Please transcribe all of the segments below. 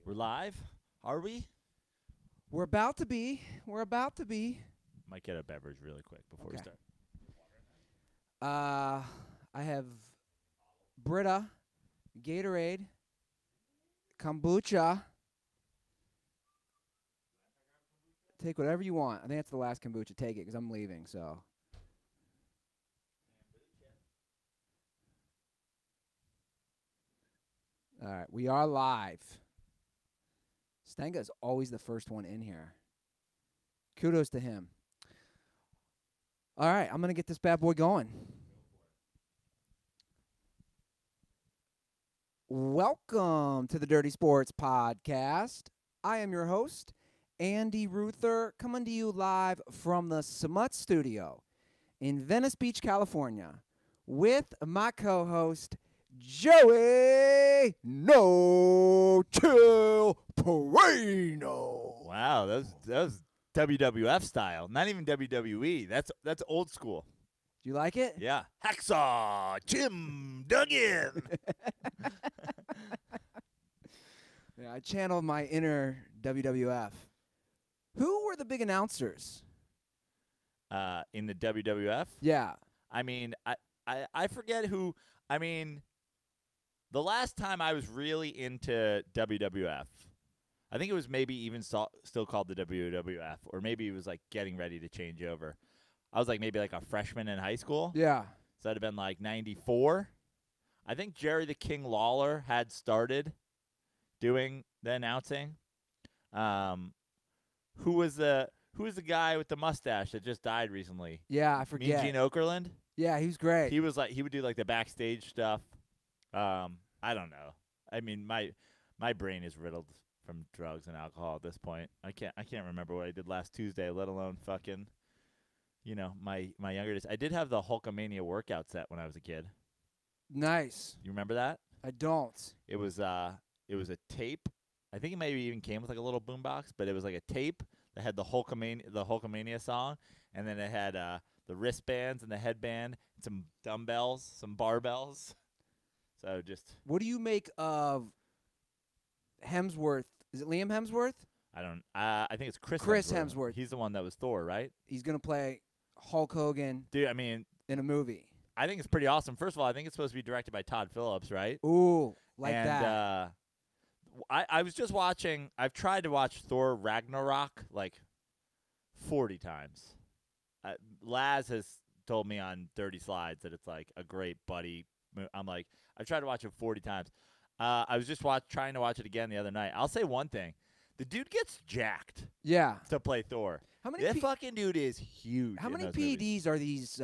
We're live? Are we? We're about to be. We're about to be. Might get a beverage really quick before we Okay. start. I have Brita, Gatorade, kombucha. Take whatever you want. I think that's the last kombucha. Take it because I'm leaving. So. All right, we are live. Stenga is always the first one in here. Kudos to him. All right, I'm going to get this bad boy going. Welcome to the Dirty Sports Podcast. I am your host, Andy Ruther, coming to you live from the Smut Studio in Venice Beach, California, with my co-host, Joey No Chill Perino. Wow, that was WWF style. Not even WWE. That's old school. Do you like it? Yeah. Hacksaw Jim Duggan. Yeah, I channeled my inner WWF. Who were the big announcers? In the WWF? Yeah. I mean, I forget who. I mean, the last time I was really into WWF, I think it was maybe even still called the WWF, or maybe it was like getting ready to change over. I was like maybe like a freshman in high school. Yeah. So that'd have been like 94. I think Jerry the King Lawler had started doing the announcing. Who was the guy with the mustache that just died recently? Yeah, I forget. Mean Gene Okerlund? Yeah, he was great. He would do like the backstage stuff. I don't know. I mean, my brain is riddled from drugs and alcohol at this point. I can't remember what I did last Tuesday, let alone fucking, my younger days. I did have the Hulkamania workout set when I was a kid. Nice. You remember that? I don't. It was a tape. I think it maybe even came with like a little boombox, but it was like a tape that had the Hulkamania song, and then it had the wristbands and the headband, and some dumbbells, some barbells. So just. What do you make of Hemsworth? Is it Liam Hemsworth? I don't. I think it's Chris Hemsworth. He's the one that was Thor, right? He's going to play Hulk Hogan Dude, I mean, in a movie. I think it's pretty awesome. First of all, I think it's supposed to be directed by Todd Phillips, right? Ooh, like and, that. I was just watching. I've tried to watch Thor Ragnarok like 40 times. Laz has told me on 30 Slides that it's like a great buddy. I'm like, I've tried to watch it 40 times. I was just trying to watch it again the other night. I'll say one thing. The dude gets jacked Yeah. to play Thor. How many That fucking dude is huge. How in many those PEDs movies. are these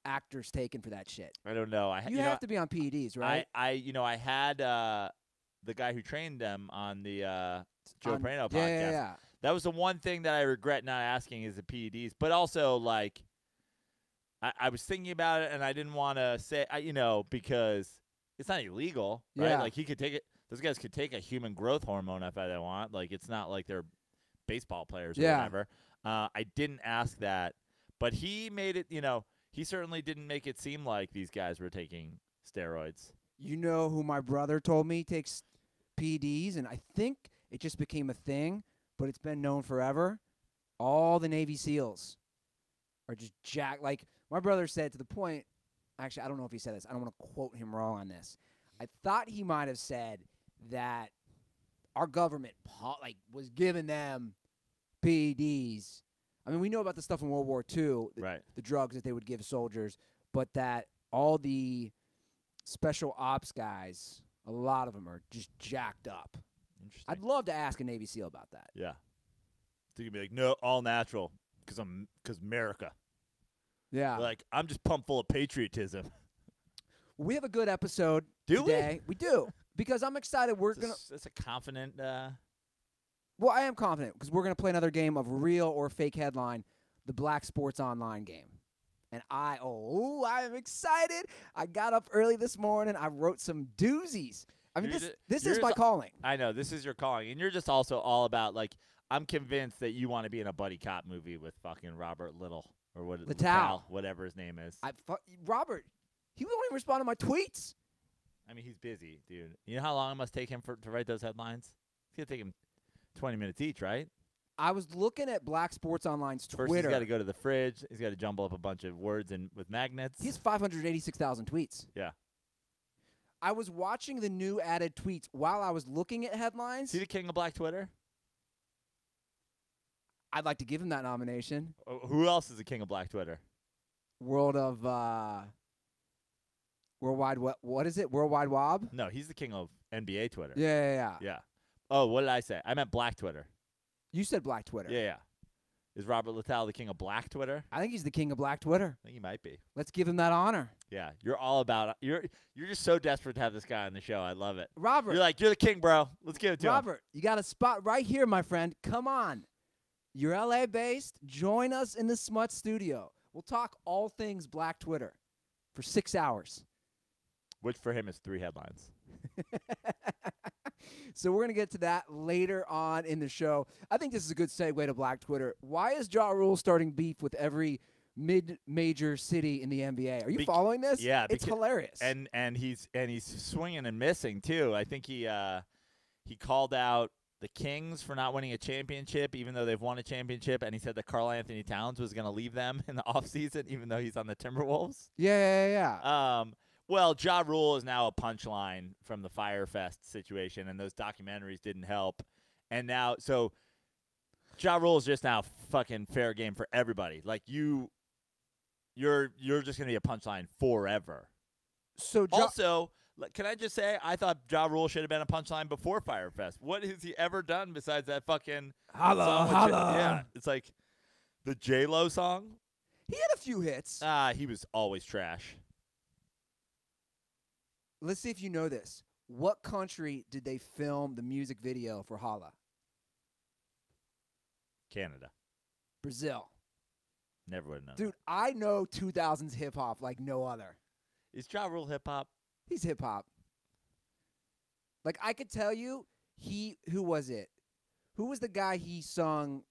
actors taking for that shit? I don't know. You have to be on PEDs, right? I had the guy who trained them on the Joe Prano podcast. Yeah. That was the one thing that I regret not asking is the PEDs. But also, like, I was thinking about it, and I didn't want to say, because it's not illegal, right? Yeah. Like, he could take it. Those guys could take a human growth hormone if they want. Like, it's not like they're baseball players or whatever. I didn't ask that. But he made it, he certainly didn't make it seem like these guys were taking steroids. You know who my brother told me takes PEDs, and I think it just became a thing, but it's been known forever. All the Navy SEALs are just jacked. Like, my brother said to the point, actually, I don't know if he said this. I don't want to quote him wrong on this. I thought he might have said that our government was giving them PEDs. I mean, we know about the stuff in World War II, Right. the drugs that they would give soldiers, but that all the special ops guys, a lot of them are just jacked up. Interesting. I'd love to ask a Navy SEAL about that. Yeah. So you can be like, no, all natural, because America. Yeah. Like, I'm just pumped full of patriotism. We have a good episode Do today. We do. Because I'm excited. It's a confident. Well, I am confident because we're going to play another game of real or fake headline, the Black Sports Online game. And I am excited. I got up early this morning. I wrote some doozies. I mean, this is my calling. I know. This is your calling. And you're just also all about, like, I'm convinced that you want to be in a buddy cop movie with fucking Robert Little. Or what? Littell. Whatever his name is. Robert, he won't even respond to my tweets. I mean, he's busy, dude. You know how long it must take him to write those headlines? It's gonna take him 20 minutes each, right? I was looking at Black Sports Online's First, Twitter. he's got to go to the fridge. He's got to jumble up a bunch of words with magnets. He has 586,000 tweets. Yeah. I was watching the new added tweets while I was looking at headlines. Is he the king of Black Twitter? I'd like to give him that nomination. Who else is the king of Black Twitter? Worldwide what is it? Worldwide Wob? No, he's the king of NBA Twitter. Yeah. Yeah. Oh, what did I say? I meant Black Twitter. You said Black Twitter. Yeah. Is Robert Littell the king of Black Twitter? I think he's the king of Black Twitter. I think he might be. Let's give him that honor. Yeah, you're all about you're just so desperate to have this guy on the show. I love it. Robert. You're like, you're the king, bro. Let's give it to him. Robert, you got a spot right here, my friend. Come on. You're LA based. Join us in the Smut Studio. We'll talk all things Black Twitter for 6 hours. Which for him is 3 headlines. So we're going to get to that later on in the show. I think this is a good segue to Black Twitter. Why is Ja Rule starting beef with every mid-major city in the NBA? Are you following this? Yeah. It's hilarious. And he's swinging and missing, too. I think he called out the Kings for not winning a championship, even though they've won a championship, and he said that Karl Anthony Towns was going to leave them in the offseason, even though he's on the Timberwolves. Yeah. Well, Ja Rule is now a punchline from the Fyre Fest situation, and those documentaries didn't help. And now, so Ja Rule is just now fucking fair game for everybody. Like you're just gonna be a punchline forever. So also, can I just say, I thought Ja Rule should have been a punchline before Fyre Fest. What has he ever done besides that fucking holla, song? holla. Yeah, it's like the J-Lo song. He had a few hits. He was always trash. Let's see if you know this. What country did they film the music video for Holla? Canada. Brazil. Never would have known. Dude, I know 2000s hip-hop like no other. Is Ja Rule hip-hop? He's hip-hop. Like, I could tell you, who was it? Who was the guy he sung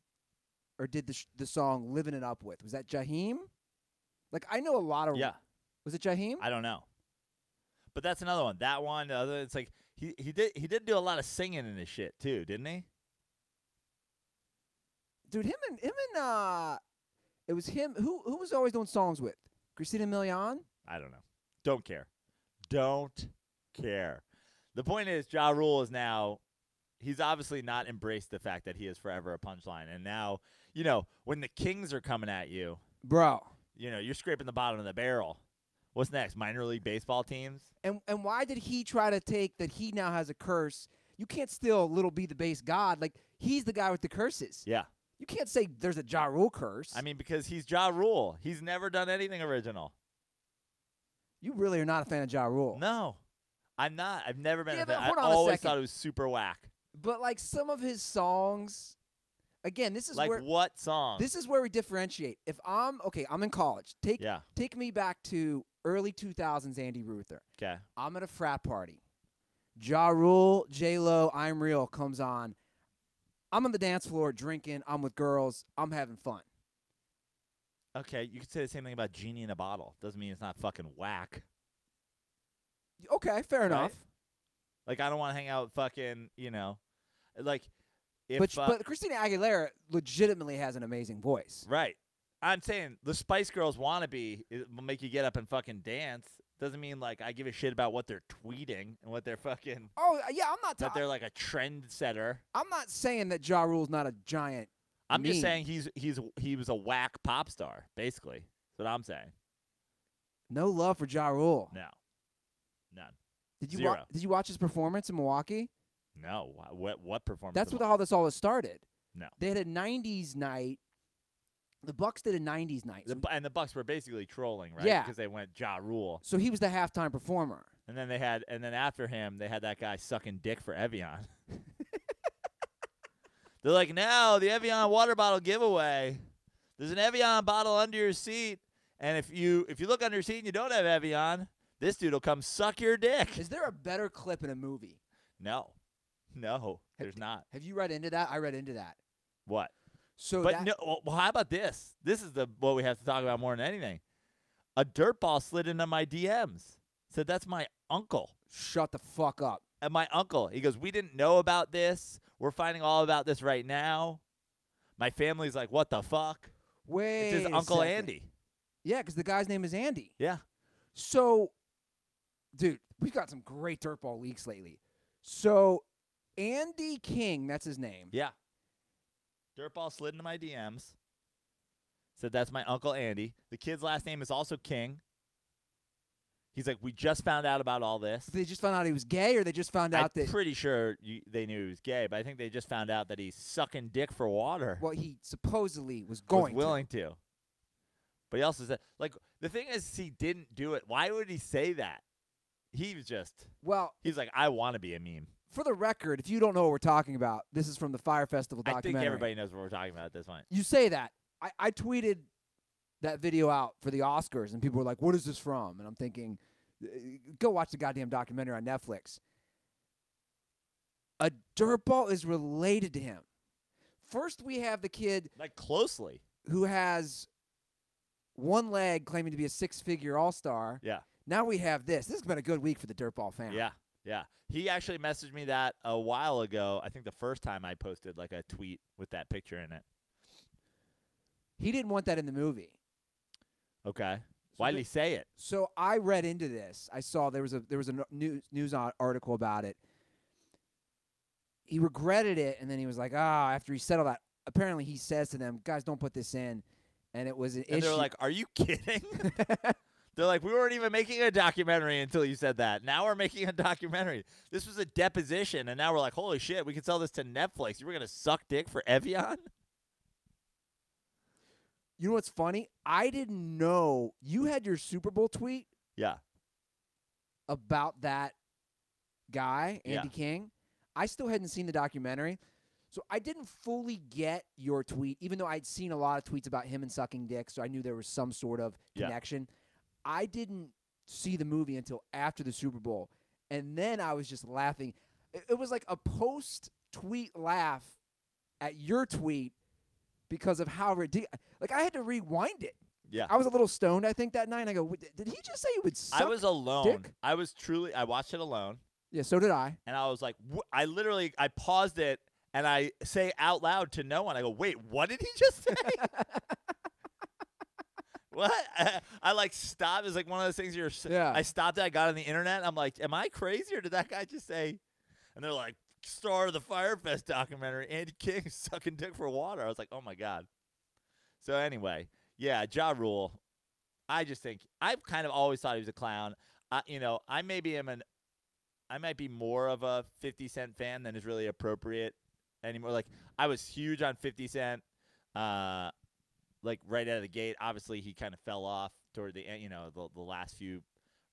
or did the song Living It Up with? Was that Jaheim? Like, I know a lot of... Yeah. Was it Jaheim? I don't know. But that's another one. That one, the other, it's like he did do a lot of singing in his shit too, didn't he? Dude, him and it was him. Who was always doing songs with? Christina Milian? I don't know. Don't care. Don't care. The point is, Ja Rule is now, he's obviously not embraced the fact that he is forever a punchline. And now, when the Kings are coming at you, bro, you're scraping the bottom of the barrel. What's next? Minor league baseball teams? And why did he try to take that he now has a curse? You can't steal Little B the Bass God. Like, he's the guy with the curses. Yeah. You can't say there's a Ja Rule curse. I mean, because he's Ja Rule. He's never done anything original. You really are not a fan of Ja Rule. No. I'm not. I've never been Yeah, a fan. hold I on a always second. thought it was super whack. But, like, some of his songs, again, this is like where... what song? This is where we differentiate. If I'm in college. Take me back to early 2000s Andy Ruther. Okay. I'm at a frat party. Ja Rule, J-Lo, I'm Real comes on. I'm on the dance floor drinking. I'm with girls. I'm having fun. Okay, you could say the same thing about Genie in a Bottle. Doesn't mean it's not fucking whack. Okay, fair enough. Like, I don't want to hang out with fucking, like, if... But Christina Aguilera legitimately has an amazing voice. Right. I'm saying the Spice Girls wannabe will make you get up and fucking dance. Doesn't mean, like, I give a shit about what they're tweeting and what they're fucking... Oh, yeah, I'm not... that they're, like, a trendsetter. I'm not saying that Ja Rule's not a giant I'm just meme. saying he was a whack pop star, basically. That's what I'm saying. No love for Ja Rule. No. None. Did Zero. Did you watch his performance in Milwaukee? No. What performance? That's how this all started. No. They had a 90s night. The Bucks did a 90s night. And the Bucks were basically trolling, right? Yeah. Because they went Ja Rule. So he was the halftime performer. And then after him, they had that guy sucking dick for Evian. They're like, now the Evian water bottle giveaway. There's an Evian bottle under your seat, and if you look under your seat and you don't have Evian, this dude will come suck your dick. Is there a better clip in a movie? No, there's not. Have you read into that? I read into that. What? So, but no. Well, how about this? This is what we have to talk about more than anything. A dirtball slid into my DMs. Said that's my uncle. Shut the fuck up. And my uncle, he goes, we didn't know about this. We're finding all about this right now. My family's like, what the fuck? Wait, It's his a Uncle second. Andy. Yeah, because the guy's name is Andy. Yeah. So, dude, we've got some great dirtball leaks lately. So, Andy King, that's his name. Yeah. Dirtball slid into my DMs. Said that's my Uncle Andy. The kid's last name is also King. He's like, we just found out about all this. They just found out he was gay, or they just found out I'm that pretty sure they knew he was gay, but I think they just found out that he's sucking dick for water. well, he supposedly was Was going willing to. But he also said, like, the thing is, he didn't do it. Why would he say that? He was just, Well, he's like, I want to be a meme. for the record, if you don't know what we're talking about, this is from the Fire Festival I documentary. think everybody knows what we're talking about at this point. You say that. I tweeted that video out for the Oscars, and people were like, what is this from? And I'm thinking, go watch the goddamn documentary on Netflix. A dirtball is related to him. First, we have the kid Like, closely. who has one leg claiming to be a six-figure all-star. Yeah. Now we have this. This has been a good week for the dirtball fan. Yeah. Yeah. He actually messaged me that a while ago. I think the first time I posted, like, a tweet with that picture in it. He didn't want that in the movie. Okay. Why did he say it? So I read into this. I saw there was a news article about it. He regretted it, and then he was like, after he said all that, apparently he says to them, guys, don't put this in. And it was an issue. And they're like, are you kidding? They're like, we weren't even making a documentary until you said that. Now we're making a documentary. This was a deposition, and now we're like, holy shit, we can sell this to Netflix. You were going to suck dick for Evian? You know what's funny? I didn't know you had your Super Bowl tweet Yeah. about that guy, Andy Yeah. King. I still hadn't seen the documentary. So I didn't fully get your tweet, even though I'd seen a lot of tweets about him and sucking dick, so I knew there was some sort of Yeah. connection. I didn't see the movie until after the Super Bowl, and then I was just laughing. It was like a post-tweet laugh at your tweet because of how ridiculous. Like, I had to rewind it. Yeah. I was a little stoned, I think, that night, and I go, did he just say he would suck I was alone. dick? I watched it alone, Yeah, so did I. and I was like, I paused it, and I say out loud to no one, I go, wait, what did he just say? What? I like stopped. It's like one of those things Yeah. I stopped it. I got on the internet. I'm like, am I crazy, or did that guy just say? And they're like, star of the Firefest documentary, Andy King sucking dick for water. I was like, oh my god. So anyway, yeah, Ja Rule. I just think I've kind of always thought he was a clown. I might be more of a 50 Cent fan than is really appropriate anymore. Like, I was huge on 50 Cent. Like, right out of the gate. Obviously, he kind of fell off toward the end, the last few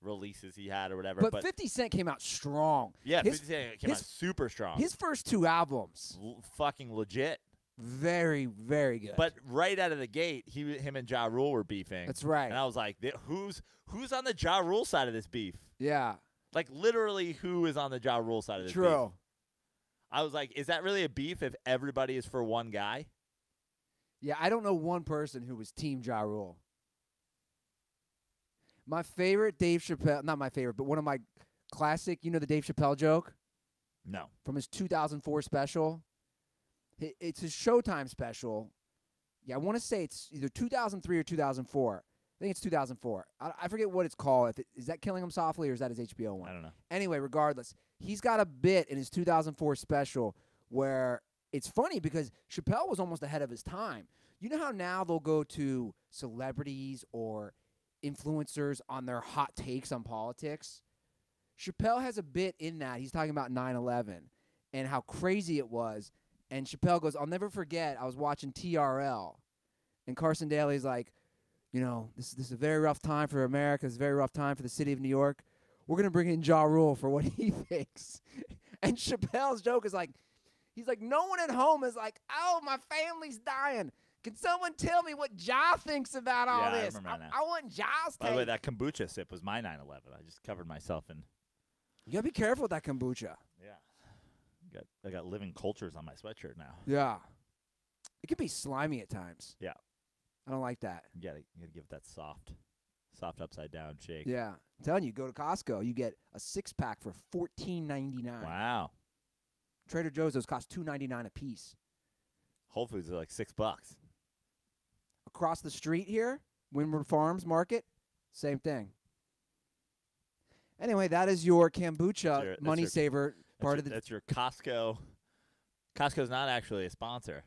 releases he had or whatever. But 50 Cent came out strong. Yeah, His- 50 Cent came out super strong. His first two albums, Fucking legit. very, very good. But right out of the gate, him and Ja Rule were beefing. That's right. And I was like, who's on the Ja Rule side of this beef? Yeah. Like, literally, who is on the Ja Rule side of this beef? True. I was like, is that really a beef if everybody is for one guy? Yeah, I don't know one person who was Team Ja Rule. My favorite Dave Chappelle, not my favorite, but one of my classic, the Dave Chappelle joke No. from his 2004 special. It's his Showtime special. Yeah, I want to say it's either 2003 or 2004. I think it's 2004. I forget what it's called. Is that Killing Him Softly or is that his HBO one? I don't know. Anyway, regardless, he's got a bit in his 2004 special where it's funny because Chappelle was almost ahead of his time. You know how now they'll go to celebrities or influencers on their hot takes on politics? Chappelle has a bit in that. He's talking about 9/11 and how crazy it was. And Chappelle goes, I'll never forget, I was watching TRL. And Carson Daly's like, this is a very rough time for America. It's a very rough time for the city of New York. We're going to bring in Ja Rule for what he thinks. And Chappelle's joke is like, he's like, no one at home is like, oh, my family's dying. Can someone tell me what Ja thinks about all Yeah, I this? remember that now. I want Ja's By the way, take. that kombucha sip was my 9/11. I just covered myself in. You got to be careful with that kombucha. Yeah. I got living cultures on my sweatshirt now. Yeah. It can be slimy at times. Yeah. I don't like that. You gotta give it that soft upside down shake. Yeah. I'm telling you, go to Costco. You get a 6-pack for $14.99. Wow. Trader Joe's, those cost $2.99 a piece. Whole Foods are like $6. Across the street here, Windward Farms Market, same thing. Anyway, that is your kombucha money saver part of the. That's your Costco. Costco's not actually a sponsor.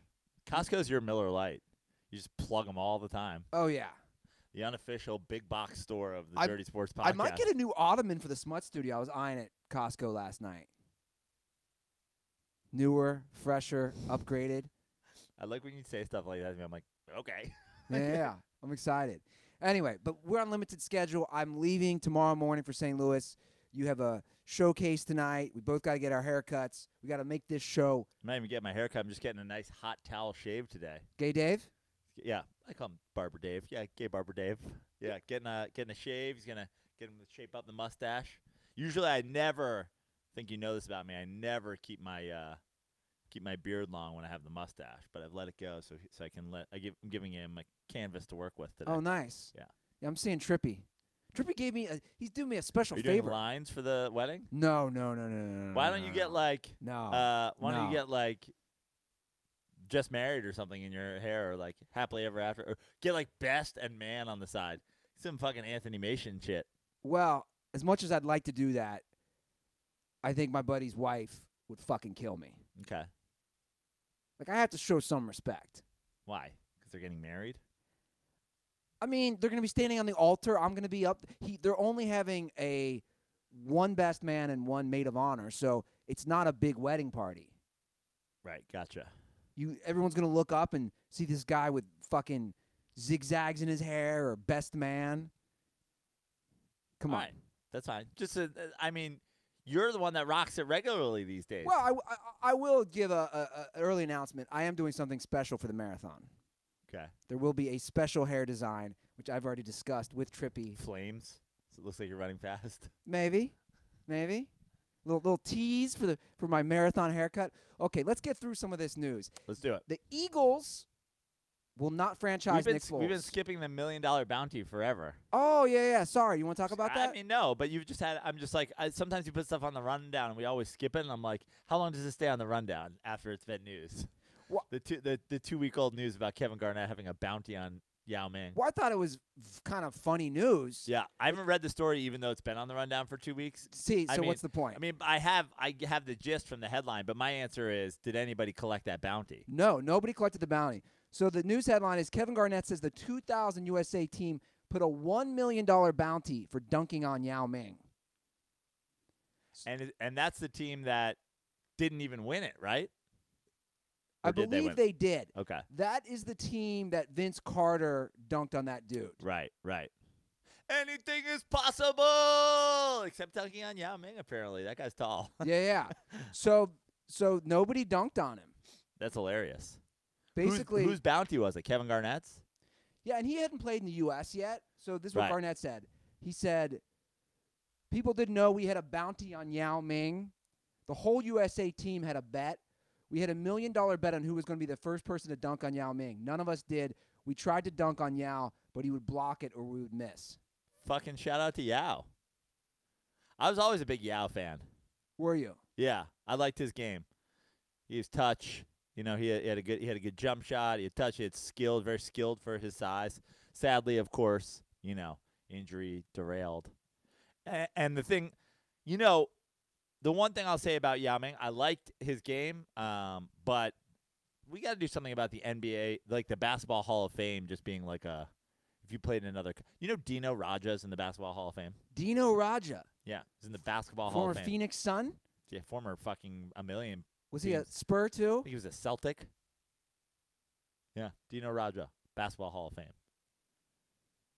Costco's your Miller Lite. You just plug them all the time. Oh yeah. The unofficial big box store of the Dirty Sports Podcast. I might get a new ottoman for the Smut Studio. I was eyeing it at Costco last night. Newer, fresher, upgraded. I like when you say stuff like that. I'm like, okay. Yeah, I'm excited. Anyway, but we're on limited schedule. I'm leaving tomorrow morning for St. Louis. You have a showcase tonight. We both got to get our haircuts. We got to make this show. I'm not even getting my haircut. I'm just getting a nice hot towel shave today. Gay Dave? Yeah, I call him Barber Dave. Yeah, gay Barber Dave. Yeah, getting a shave. He's gonna get him to shape up the mustache. Usually, I never think you know this about me. I never keep my beard long when I have the mustache, but I've let it go so I can I'm giving him a canvas to work with today. Oh, nice. Yeah. Yeah, I'm seeing Trippy. Trippy gave me he's doing me a special Are you favor. doing lines for the wedding? No. Why don't you get like no? Why don't you get like just married or something in your hair, or like happily ever after, or get like best and man on the side? Some fucking Anthony Mason shit. Well, as much as I'd like to do that, I think my buddy's wife would fucking kill me. Okay. Like, I have to show some respect. Why? Because they're getting married? I mean, they're going to be standing on the altar. I'm going to be up. They're only having one best man and one maid of honor, so it's not a big wedding party. Right, gotcha. Everyone's going to look up and see this guy with fucking zigzags in his hair or best man. Come on. That's fine. Just, I mean, you're the one that rocks it regularly these days. Well, I will give a early announcement. I am doing something special for the marathon. Okay. There will be a special hair design, which I've already discussed with Trippy. Flames. So it looks like you're running fast. Maybe. Little tease for my marathon haircut. Okay, let's get through some of this news. Let's do it. The Eagles will not franchise Nick Foles. We've been skipping the $1 million bounty forever. Oh, yeah. Sorry. You want to talk about that? I mean, no, but you've just had – I'm just like sometimes you put stuff on the rundown and we always skip it, and I'm like, how long does it stay on the rundown after it's been news? What? The 2-week-old news about Kevin Garnett having a bounty on Yao Ming. Well, I thought it was kind of funny news. Yeah, I haven't read the story even though it's been on the rundown for 2 weeks. What's the point? I mean, I have the gist from the headline, but my answer is, did anybody collect that bounty? No, nobody collected the bounty. So the news headline is Kevin Garnett says the 2000 USA team put a $1 million bounty for dunking on Yao Ming. And that's the team that didn't even win it, right? I believe they did. Okay. That is the team that Vince Carter dunked on that dude. Right. Anything is possible except dunking on Yao Ming, apparently. That guy's tall. Yeah. So nobody dunked on him. That's hilarious. Basically, whose bounty was it? Kevin Garnett's? Yeah, and he hadn't played in the U.S. yet. So this is what Garnett said. He said, people didn't know we had a bounty on Yao Ming. The whole USA team had a bet. We had $1 million bet on who was going to be the first person to dunk on Yao Ming. None of us did. We tried to dunk on Yao, but he would block it or we would miss. Fucking shout out to Yao. I was always a big Yao fan. Were you? Yeah, I liked his game. He was touch. You know, he had a good jump shot. He had touch. He had skilled, very skilled for his size. Sadly, of course, injury derailed. And the thing, the one thing I'll say about Yao Ming, I liked his game, but we got to do something about the NBA, like the Basketball Hall of Fame, just being like if you played in another. Dino Raja's in the Basketball Hall of Fame. Dino Raja. Yeah, he's in the Basketball Hall of Fame. Former Phoenix Sun. Yeah, former fucking a million. Was he a Spur too? I think he was a Celtic. Yeah, Dino Raja, Basketball Hall of Fame.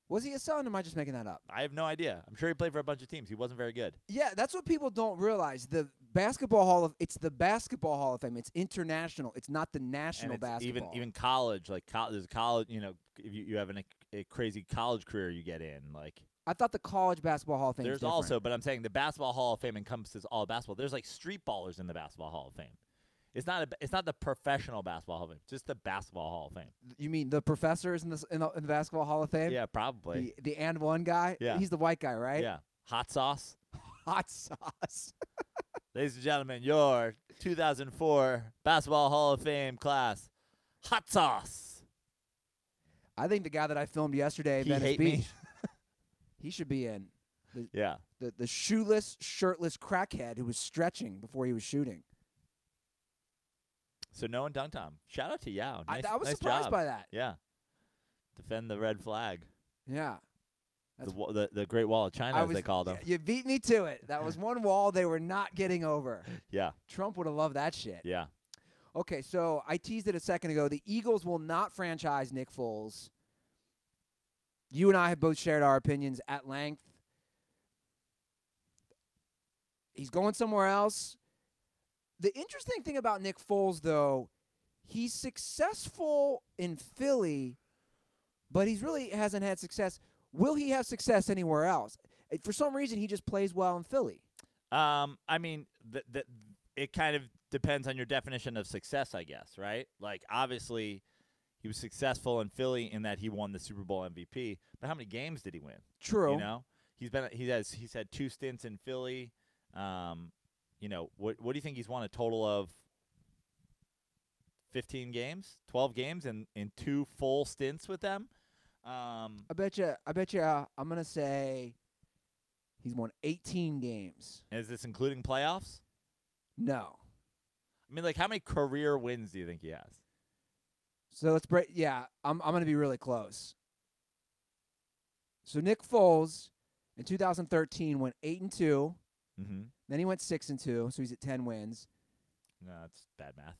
Was he a Sun, or am I just making that up? I have no idea. I'm sure he played for a bunch of teams. He wasn't very good. Yeah, that's what people don't realize. The Basketball Hall of Fame. It's international. It's not the national basketball. Even college, like there's college. If you have a crazy college career, you get in. Like I thought the college basketball Hall of Fame. There's also, but I'm saying the Basketball Hall of Fame encompasses all basketball. There's like street ballers in the Basketball Hall of Fame. It's not the professional Basketball Hall of Fame. Just the Basketball Hall of Fame. You mean the professors in the Basketball Hall of Fame? Yeah, probably. The and one guy. Yeah, he's the white guy, right? Yeah, hot sauce. Hot sauce. Ladies and gentlemen, your 2004 Basketball Hall of Fame class, Hot Sauce. I think the guy that I filmed yesterday, He Venice hate Beach, me. he should be in. Yeah. The shoeless, shirtless crackhead who was stretching before he was shooting. So no one dunked on him. Shout out to Yao. Nice, I was nice surprised job. by that. Yeah. Defend the red flag. Yeah. The Great Wall of China, as they called him. You beat me to it. That was one wall they were not getting over. Yeah. Trump would have loved that shit. Yeah. Okay, so I teased it a second ago. The Eagles will not franchise Nick Foles. You and I have both shared our opinions at length. He's going somewhere else. The interesting thing about Nick Foles, though, he's successful in Philly, but he's really hasn't had success. Will he have success anywhere else? For some reason, he just plays well in Philly. I mean, it kind of depends on your definition of success, I guess, right? Like, obviously, he was successful in Philly in that he won the Super Bowl MVP. But how many games did he win? True. You know, he's had 2 stints in Philly. You know, what do you think he's won a total of? 15 games, 12 games, in 2 full stints with them. I bet you. I'm gonna say he's won 18 games. Is this including playoffs? No. I mean, like, how many career wins do you think he has? So let's break. Yeah, I'm gonna be really close. So Nick Foles in 2013 went 8-2. Mm-hmm. Then he went 6-2. So he's at 10 wins. No, that's bad math.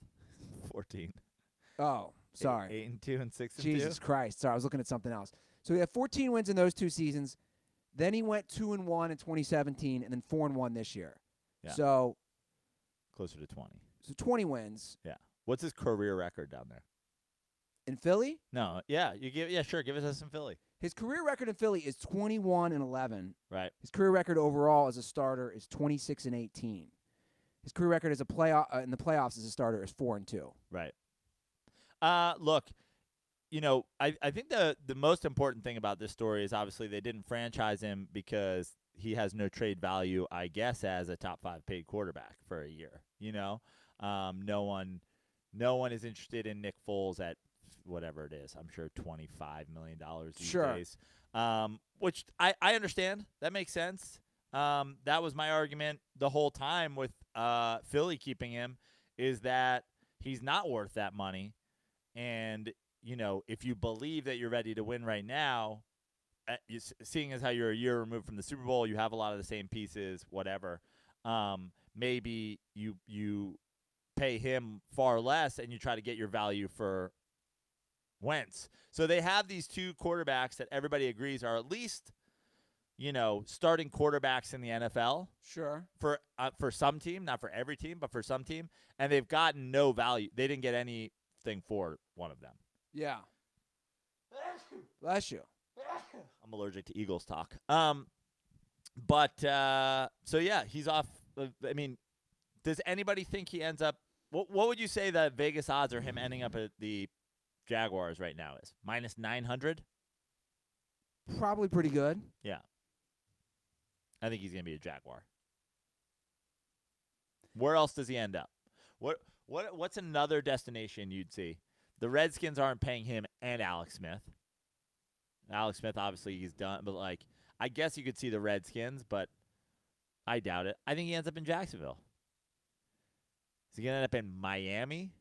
14. Oh, sorry. 8-2 and 6-2. Jesus Christ. Sorry, I was looking at something else. So he had 14 wins in those 2 seasons. Then he went 2-1 in 2017, and then 4-1 this year. Yeah. So Closer to 20. So 20 wins. Yeah. What's his career record down there? In Philly? No. Yeah. Sure. Give us in Philly. His career record in Philly is 21-11. Right. His career record overall as a starter is 26-18. His career record as a in the playoffs as a starter is 4-2. Right. Look, you know, I think the most important thing about this story is obviously they didn't franchise him because he has no trade value, I guess, as a top 5 paid quarterback for a year. You know, no one is interested in Nick Foles at whatever it is. I'm sure $25 million these days. Which I understand. That makes sense. That was my argument the whole time with Philly keeping him, is that he's not worth that money. And, you know, if you believe that you're ready to win right now, seeing as how you're a year removed from the Super Bowl, you have a lot of the same pieces, whatever. Maybe you pay him far less and you try to get your value for Wentz. So they have these 2 quarterbacks that everybody agrees are at least, you know, starting quarterbacks in the NFL. Sure. For some team, not for every team, but for some team, and they've gotten no value. They didn't get anything for one of them. Yeah. Bless you. I'm allergic to Eagles talk. But so yeah, he's off. I mean, does anybody think he ends up? What would you say the Vegas odds are him ending up at the Jaguars right now is? -900. Probably pretty good. Yeah. I think he's gonna be a Jaguar. Where else does he end up? What's another destination you'd see? The Redskins aren't paying him and Alex Smith. Alex Smith, obviously, he's done, but like, I guess you could see the Redskins, but I doubt it. I think he ends up in Jacksonville. Is he gonna end up in Miami?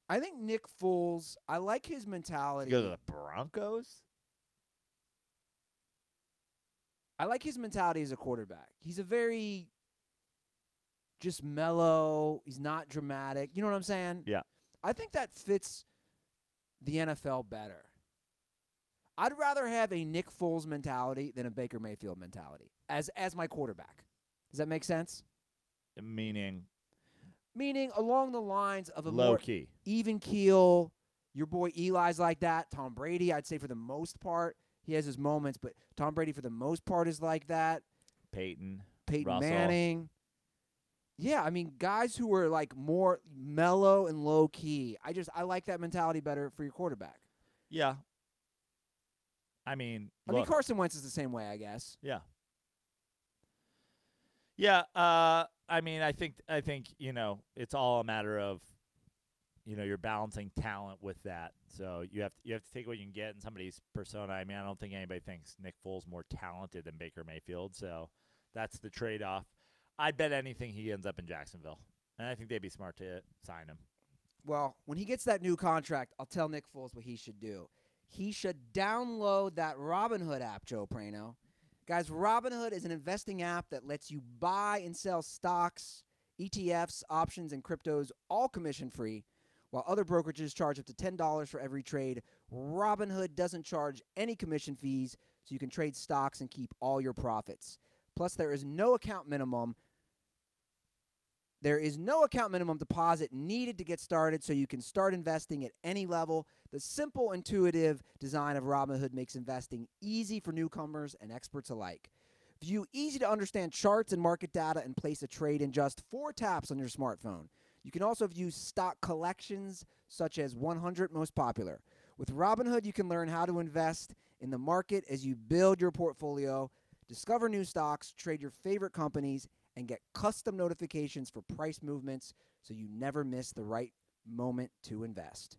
I think Nick Foles, I like his mentality. Go to the Broncos? I like his mentality as a quarterback. He's a very just mellow. He's not dramatic. You know what I'm saying? Yeah. I think that fits the NFL better. I'd rather have a Nick Foles mentality than a Baker Mayfield mentality as my quarterback. Does that make sense? Meaning along the lines of a low more key, even keel. Your boy Eli's like that. Tom Brady, I'd say for the most part, he has his moments, but Tom Brady for the most part is like that. Peyton Russell. Manning. Yeah, I mean, guys who are like more mellow and low key. I like that mentality better for your quarterback. Yeah. I mean, Carson Wentz is the same way, I guess. Yeah. Yeah. I mean, I think it's all a matter of you're balancing talent with that. So you have to take what you can get in somebody's persona. I mean, I don't think anybody thinks Nick Foles more talented than Baker Mayfield. So that's the trade-off. I'd bet anything he ends up in Jacksonville, and I think they'd be smart to sign him. Well, when he gets that new contract, I'll tell Nick Foles what he should do. He should download that Robinhood app, Joe Prano. Guys, Robinhood is an investing app that lets you buy and sell stocks, ETFs, options, and cryptos, all commission-free, while other brokerages charge up to $10 for every trade. Robinhood doesn't charge any commission fees, so you can trade stocks and keep all your profits. Plus, there is no account minimum. There is no account minimum deposit needed to get started, so you can start investing at any level. The simple, intuitive design of Robinhood makes investing easy for newcomers and experts alike. View easy-to-understand charts and market data and place a trade in just 4 taps on your smartphone. You can also view stock collections, such as 100 most popular. With Robinhood, you can learn how to invest in the market as you build your portfolio, discover new stocks, trade your favorite companies, and get custom notifications for price movements so you never miss the right moment to invest.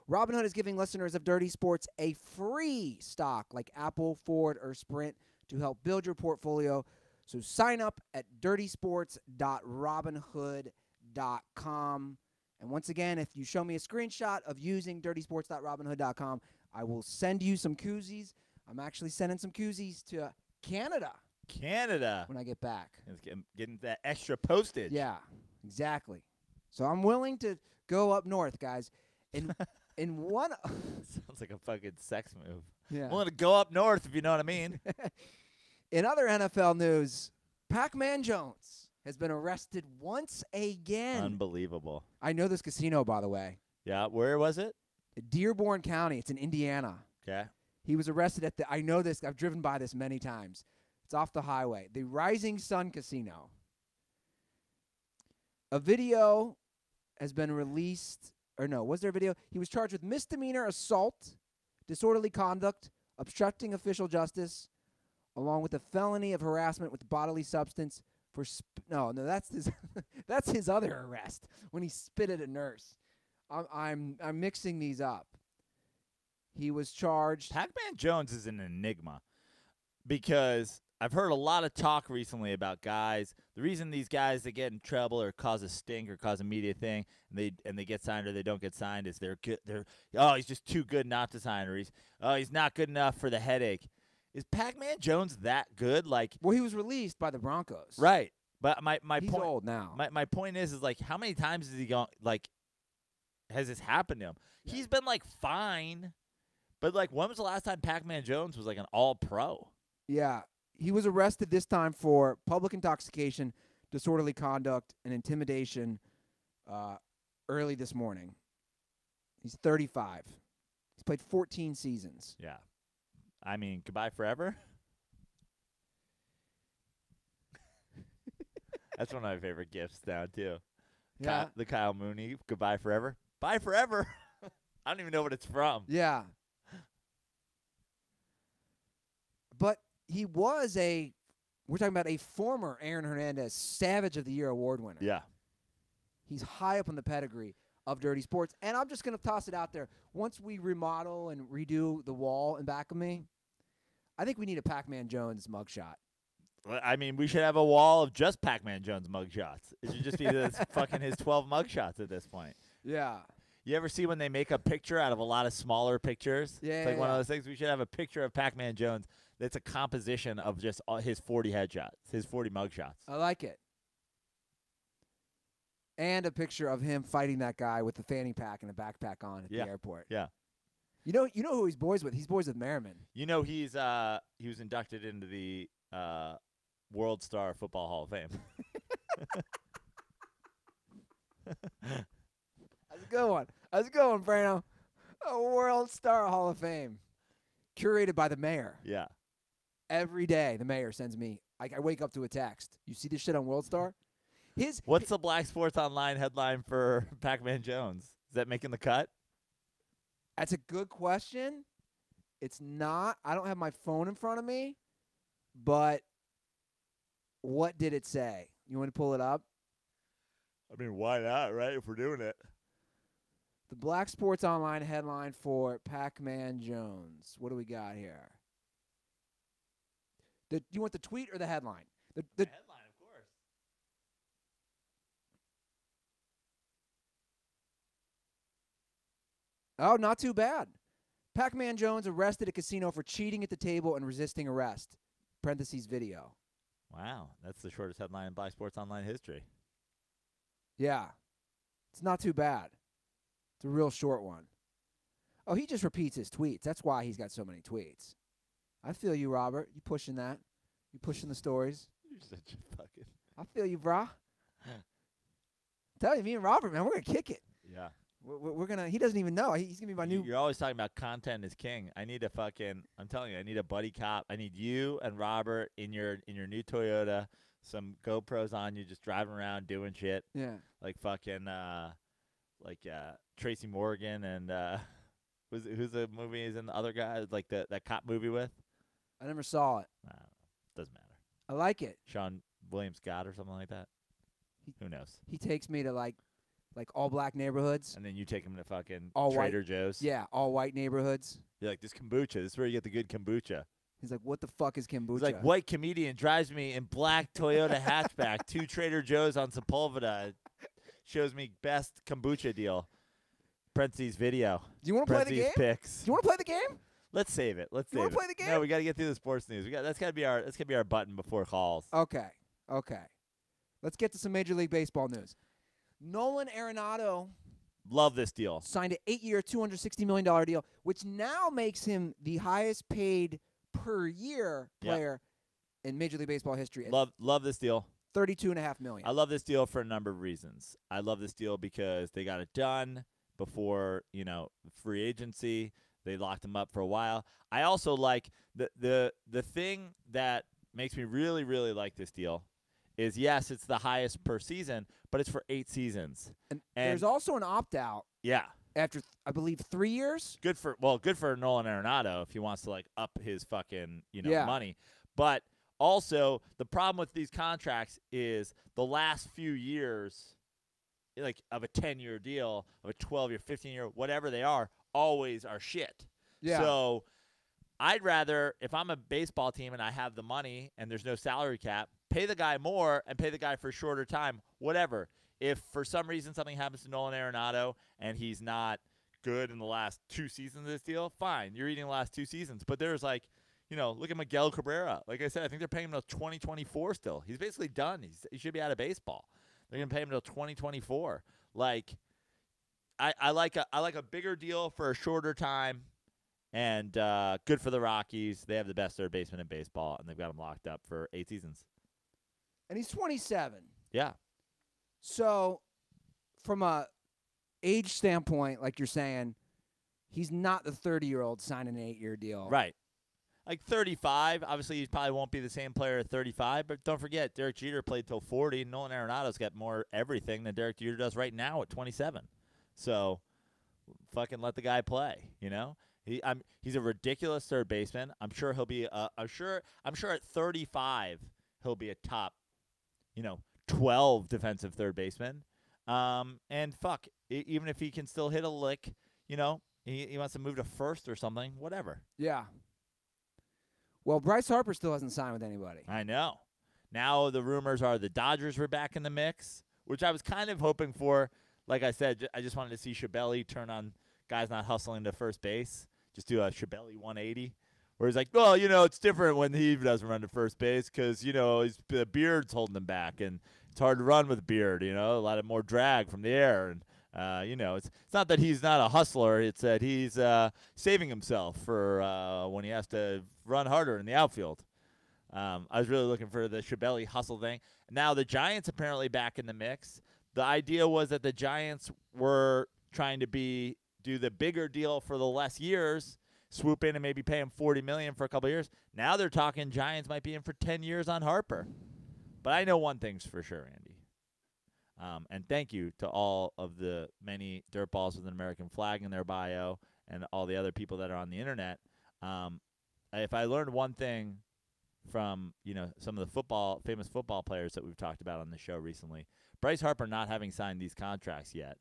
Robinhood is giving listeners of Dirty Sports a free stock like Apple, Ford, or Sprint to help build your portfolio. So sign up at dirtysports.robinhood.com. And once again, if you show me a screenshot of using dirtysports.robinhood.com, I will send you some koozies. I'm actually sending some koozies to Canada when I get back. It's getting that extra postage. Yeah, exactly. So I'm willing to go up north, guys. In one Sounds like a fucking sex move. Yeah. I'm willing to go up north, if you know what I mean. In other NFL news, Pacman Jones has been arrested once again. Unbelievable. I know this casino, by the way. Yeah, where was it? Dearborn County. It's in Indiana. Okay. He was arrested at I know this. I've driven by this many times. It's off the highway. The Rising Sun Casino. A video has been released. Or no, was there a video? He was charged with misdemeanor assault, disorderly conduct, obstructing official justice, along with a felony of harassment with bodily substance for no, that's his that's his other arrest when he spit at a nurse. I'm mixing these up. He was charged. Pacman Jones is an enigma because I've heard a lot of talk recently about guys. The reason these guys that get in trouble or cause a stink or cause a media thing and they get signed or they don't get signed is they're good. He's just too good not to sign, or he's not good enough for the headache. Is Pacman Jones that good? Well, he was released by the Broncos. Right. But my He's point old now. My point is like how many times has he gone has this happened to him? Yeah. He's been fine. But when was the last time Pacman Jones was an all-pro? Yeah. He was arrested this time for public intoxication, disorderly conduct, and intimidation early this morning. He's 35. He's played 14 seasons. Yeah. I mean, goodbye forever? That's one of my favorite gifts now, too. Yeah. The Kyle Mooney, goodbye forever. Bye forever. I don't even know what it's from. Yeah. But he was we're talking about a former Aaron Hernandez Savage of the Year award winner. Yeah. He's high up on the pedigree of Dirty Sports. And I'm just going to toss it out there. Once we remodel and redo the wall in back of me, I think we need a Pacman Jones mugshot. I mean, we should have a wall of just Pacman Jones mugshots. It should just be fucking his 12 mugshots at this point. Yeah. You ever see when they make a picture out of a lot of smaller pictures? Yeah. It's one of those things. We should have a picture of Pacman Jones that's a composition of just his 40 headshots, his 40 mugshots. I like it. And a picture of him fighting that guy with the fanny pack and a backpack on at the airport. Yeah. You know who he's boys with? He's boys with Merriman. You know he was inducted into the World Star Football Hall of Fame. That's a good one. That's a good one, Brano. A World Star Hall of Fame. Curated by the mayor. Yeah. Every day, the mayor sends me. I wake up to a text. You see this shit on World Star? What's the Black Sports Online headline for Pacman Jones? Is that making the cut? That's a good question. It's not. I don't have my phone in front of me. But what did it say? You want to pull it up? I mean, why not, right, if we're doing it? The Black Sports Online headline for Pacman Jones. What do we got here? You want the tweet or the headline? The headline, of course. Oh, not too bad. Pacman Jones arrested at casino for cheating at the table and resisting arrest. Parentheses video. Wow, that's the shortest headline in Black Sports Online history. Yeah. It's not too bad. It's a real short one. Oh, he just repeats his tweets. That's why he's got so many tweets. I feel you, Robert. You pushing that. You pushing the stories. You're such a fucking... I feel you, brah. Tell you, me and Robert, man, we're going to kick it. Yeah. We're going to... He doesn't even know. He's going to be my new... You're always talking about content is king. I need a fucking... I'm telling you, I need a buddy cop. I need you and Robert in your new Toyota, some GoPros on you, just driving around doing shit. Yeah. Like fucking... Tracy Morgan and... who's the movie he's in? The other guy? Like that cop movie with? I never saw it. Doesn't matter. I like it. Sean William Scott or something like that. Who knows? He takes me to like all black neighborhoods. And then you take him to fucking All Trader white. Joe's. Yeah, all white neighborhoods. You're like, this kombucha. This is where you get the good kombucha. He's like, what the fuck is kombucha? He's like, white comedian drives me in black Toyota hatchback to Trader Joe's on Sepulveda. Shows me best kombucha deal. Parentheses video. Do you want to play the game? Pics. Do you want to play the game? Let's save it. Let's You save wanna it. play the game? No, we got to get through the sports news. That's got to be our button before calls. Okay. Let's get to some Major League Baseball news. Nolan Arenado Love this deal. signed an 8-year, $260 million deal, which now makes him the highest paid per year player in Major League Baseball history. Love this deal. $32.5 million. I love this deal for a number of reasons. I love this deal because they got it done before, free agency. They locked him up for a while. I also like the thing that makes me really, really like this deal is, yes, it's the highest per season, but it's for 8 seasons. And there's also an opt-out. Yeah. After, I believe, 3 years. Good for Nolan Arenado if he wants to up his fucking money. But also the problem with these contracts is the last few years, of a 10-year deal, of a 12-year, 15-year, whatever they are, always are shit. Yeah. So I'd rather, if I'm a baseball team and I have the money and there's no salary cap, pay the guy more and pay the guy for a shorter time, whatever. If for some reason something happens to Nolan Arenado and he's not good in the last 2 seasons of this deal, fine. You're eating the last 2 seasons. But there's look at Miguel Cabrera. Like I said, I think they're paying him till 2024 still. He's basically done. He should be out of baseball. They're going to pay him till 2024. I like a bigger deal for a shorter time, and good for the Rockies. They have the best third baseman in baseball, and they've got him locked up for 8 seasons. And he's 27. Yeah. So, from a age standpoint, like you're saying, he's not the 30-year-old signing an 8-year deal. Right. 35, obviously he probably won't be the same player at 35, but don't forget, Derek Jeter played till 40. Nolan Arenado's got more everything than Derek Jeter does right now at 27. So, fucking let the guy play, He's a ridiculous third baseman. I'm sure he'll be I'm sure at 35 he'll be a top 12 defensive third baseman. And even if he can still hit a lick, he wants to move to first or something, whatever. Yeah. Well, Bryce Harper still hasn't signed with anybody. I know. Now the rumors are the Dodgers were back in the mix, which I was kind of hoping for. Like I said, I just wanted to see Chappelle turn on guys not hustling to first base. Just do a Chappelle 180. Where he's like, well, it's different when he doesn't run to first base because, the beard's holding him back. And it's hard to run with a beard, a lot of more drag from the air. And, it's not that he's not a hustler. It's that he's saving himself for when he has to run harder in the outfield. I was really looking for the Chappelle hustle thing. Now the Giants apparently back in the mix. The idea was that the Giants were trying to do the bigger deal for the less years, swoop in and maybe pay him $40 million for a couple of years. Now they're talking Giants might be in for 10 years on Harper. But I know one thing's for sure, Andy. And thank you to all of the many dirtballs with an American flag in their bio and all the other people that are on the internet. If I learned one thing from some of the famous football players that we've talked about on the show recently. Bryce Harper not having signed these contracts yet,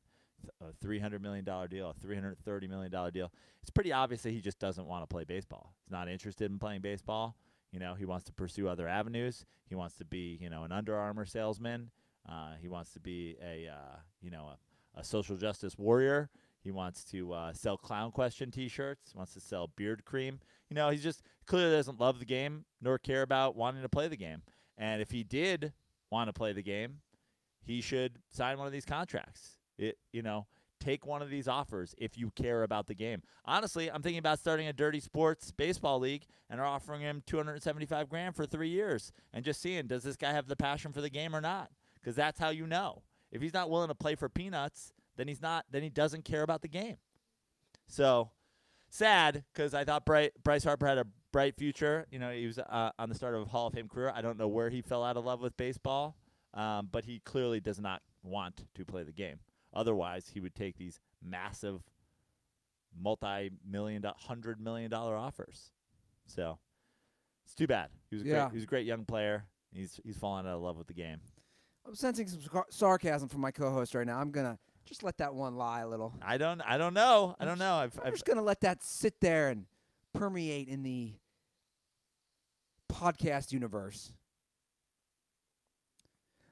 a $300 million deal, a $330 million deal. It's pretty obvious that he just doesn't want to play baseball. He's not interested in playing baseball. He wants to pursue other avenues. He wants to be, an Under Armour salesman. He wants to be a social justice warrior. He wants to sell Clown Question T-shirts. He wants to sell beard cream. He just clearly doesn't love the game nor care about wanting to play the game. And if he did want to play the game, he should sign one of these contracts. Take one of these offers if you care about the game. Honestly, I'm thinking about starting a Dirty Sports baseball league and are offering him $275,000 for 3 years and just seeing, does this guy have the passion for the game or not? Because that's how you know. If he's not willing to play for peanuts, then he doesn't care about the game. So sad, because I thought Bryce Harper had a bright future. He was on the start of a Hall of Fame career. I don't know where he fell out of love with baseball, but he clearly does not want to play the game. Otherwise, he would take these massive multi-million, $100 million offers. So it's too bad. He was a great young player. He's fallen out of love with the game. I'm sensing some sarcasm from my co-host right now. I'm gonna just let that one lie a little. I don't know. I'm just gonna let that sit there and permeate in the podcast universe.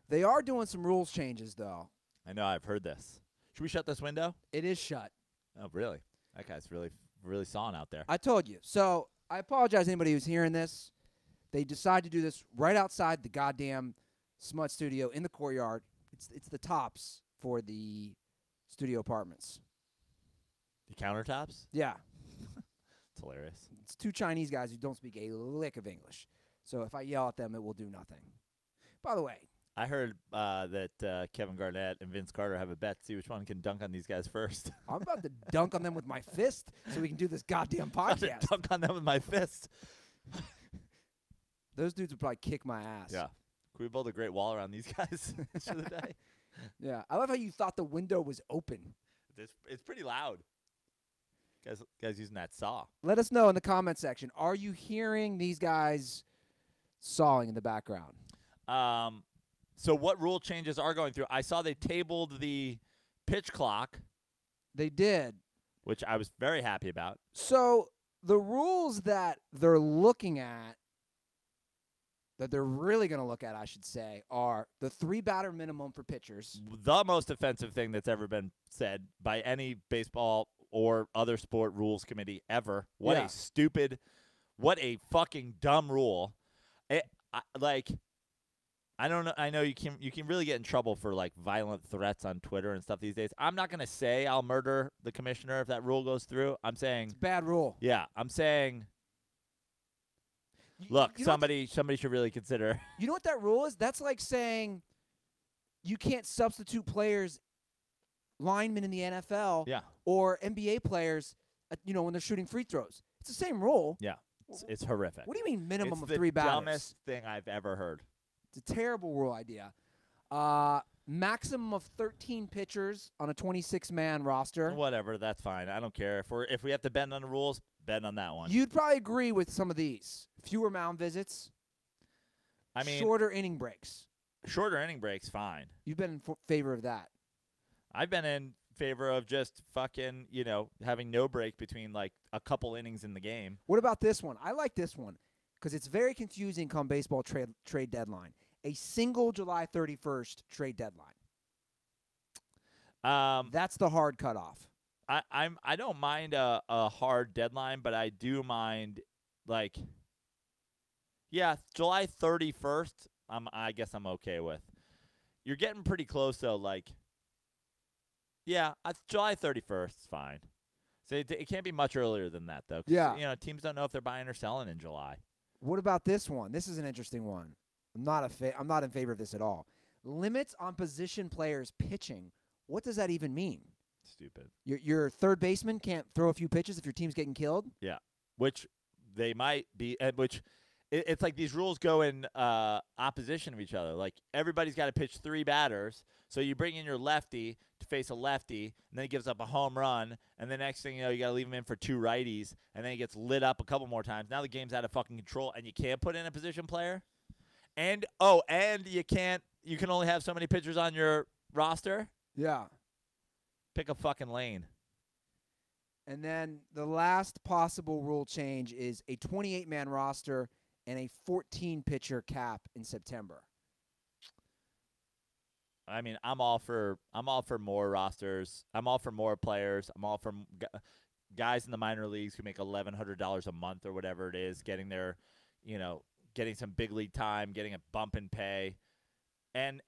They are doing some rules changes, though. I know. I've heard this. Should we shut this window? It is shut. Oh, really? That guy's really sawing out there. I told you. So I apologize to anybody who's hearing this. They decided to do this right outside the goddamn Smut Studio in the courtyard. It's the tops for the studio apartments. The countertops? Yeah. It's hilarious. It's two Chinese guys who don't speak a lick of English. So if I yell at them, it will do nothing. By the way, I heard that Kevin Garnett and Vince Carter have a bet to see which one can dunk on these guys first. I'm about to dunk on them with my fist so we can do this goddamn podcast. Dunk on them with my fist. Those dudes would probably kick my ass. Yeah. Can we build a great wall around these guys for the day? Yeah. I love how you thought the window was open. It's pretty loud. Guys using that saw. Let us know in the comment section. Are you hearing these guys sawing in the background? So what rule changes are going through? I saw they tabled the pitch clock. They did. Which I was very happy about. So the rules that they're looking at, that they're really going to look at, I should say, are the 3-batter minimum for pitchers. The most offensive thing that's ever been said by any baseball or other sport rules committee ever. What a fucking dumb rule. I don't know. I know you can really get in trouble for violent threats on Twitter and stuff these days. I'm not gonna say I'll murder the commissioner if that rule goes through. I'm saying it's a bad rule. Yeah, I'm saying. Look, somebody should really consider. You know what that rule is? That's like saying you can't substitute players, linemen in the NFL, or NBA players, when they're shooting free throws. It's the same rule. Yeah, it's horrific. What do you mean minimum of 3 batters? It's the dumbest thing I've ever heard. It's a terrible rule idea. Maximum of 13 pitchers on a 26-man roster. Whatever, that's fine. I don't care. If we have to bend on the rules, bend on that one. You'd probably agree with some of these. Fewer mound visits. I mean, shorter inning breaks. Shorter inning breaks, fine. You've been in favor of that. I've been in favor of just fucking, having no break between a couple innings in the game. What about this one? I like this one because it's very confusing come baseball trade deadline. A single July 31st trade deadline. That's the hard cutoff. I don't mind a hard deadline, but I do mind July 31st. I guess I'm okay with. You're getting pretty close though. July 31st is fine. So it can't be much earlier than that though. Yeah. Teams don't know if they're buying or selling in July. What about this one? This is an interesting one. I'm not in favor of this at all. Limits on position players pitching. What does that even mean? Stupid. Your third baseman can't throw a few pitches if your team's getting killed? Yeah, which they might be, which it's like these rules go in opposition of each other. Like everybody's got to pitch 3 batters. So you bring in your lefty to face a lefty, and then he gives up a home run, and the next thing you know, you got to leave him in for 2 righties, and then he gets lit up a couple more times. Now the game's out of fucking control, and you can't put in a position player. And you can only have so many pitchers on your roster. Yeah. Pick a fucking lane. And then the last possible rule change is a 28-man roster and a 14-pitcher cap in September. I mean, I'm all for more rosters. I'm all for more players. I'm all for guys in the minor leagues who make $1,100 a month or whatever it is, getting their, getting some big league time, getting a bump in pay, and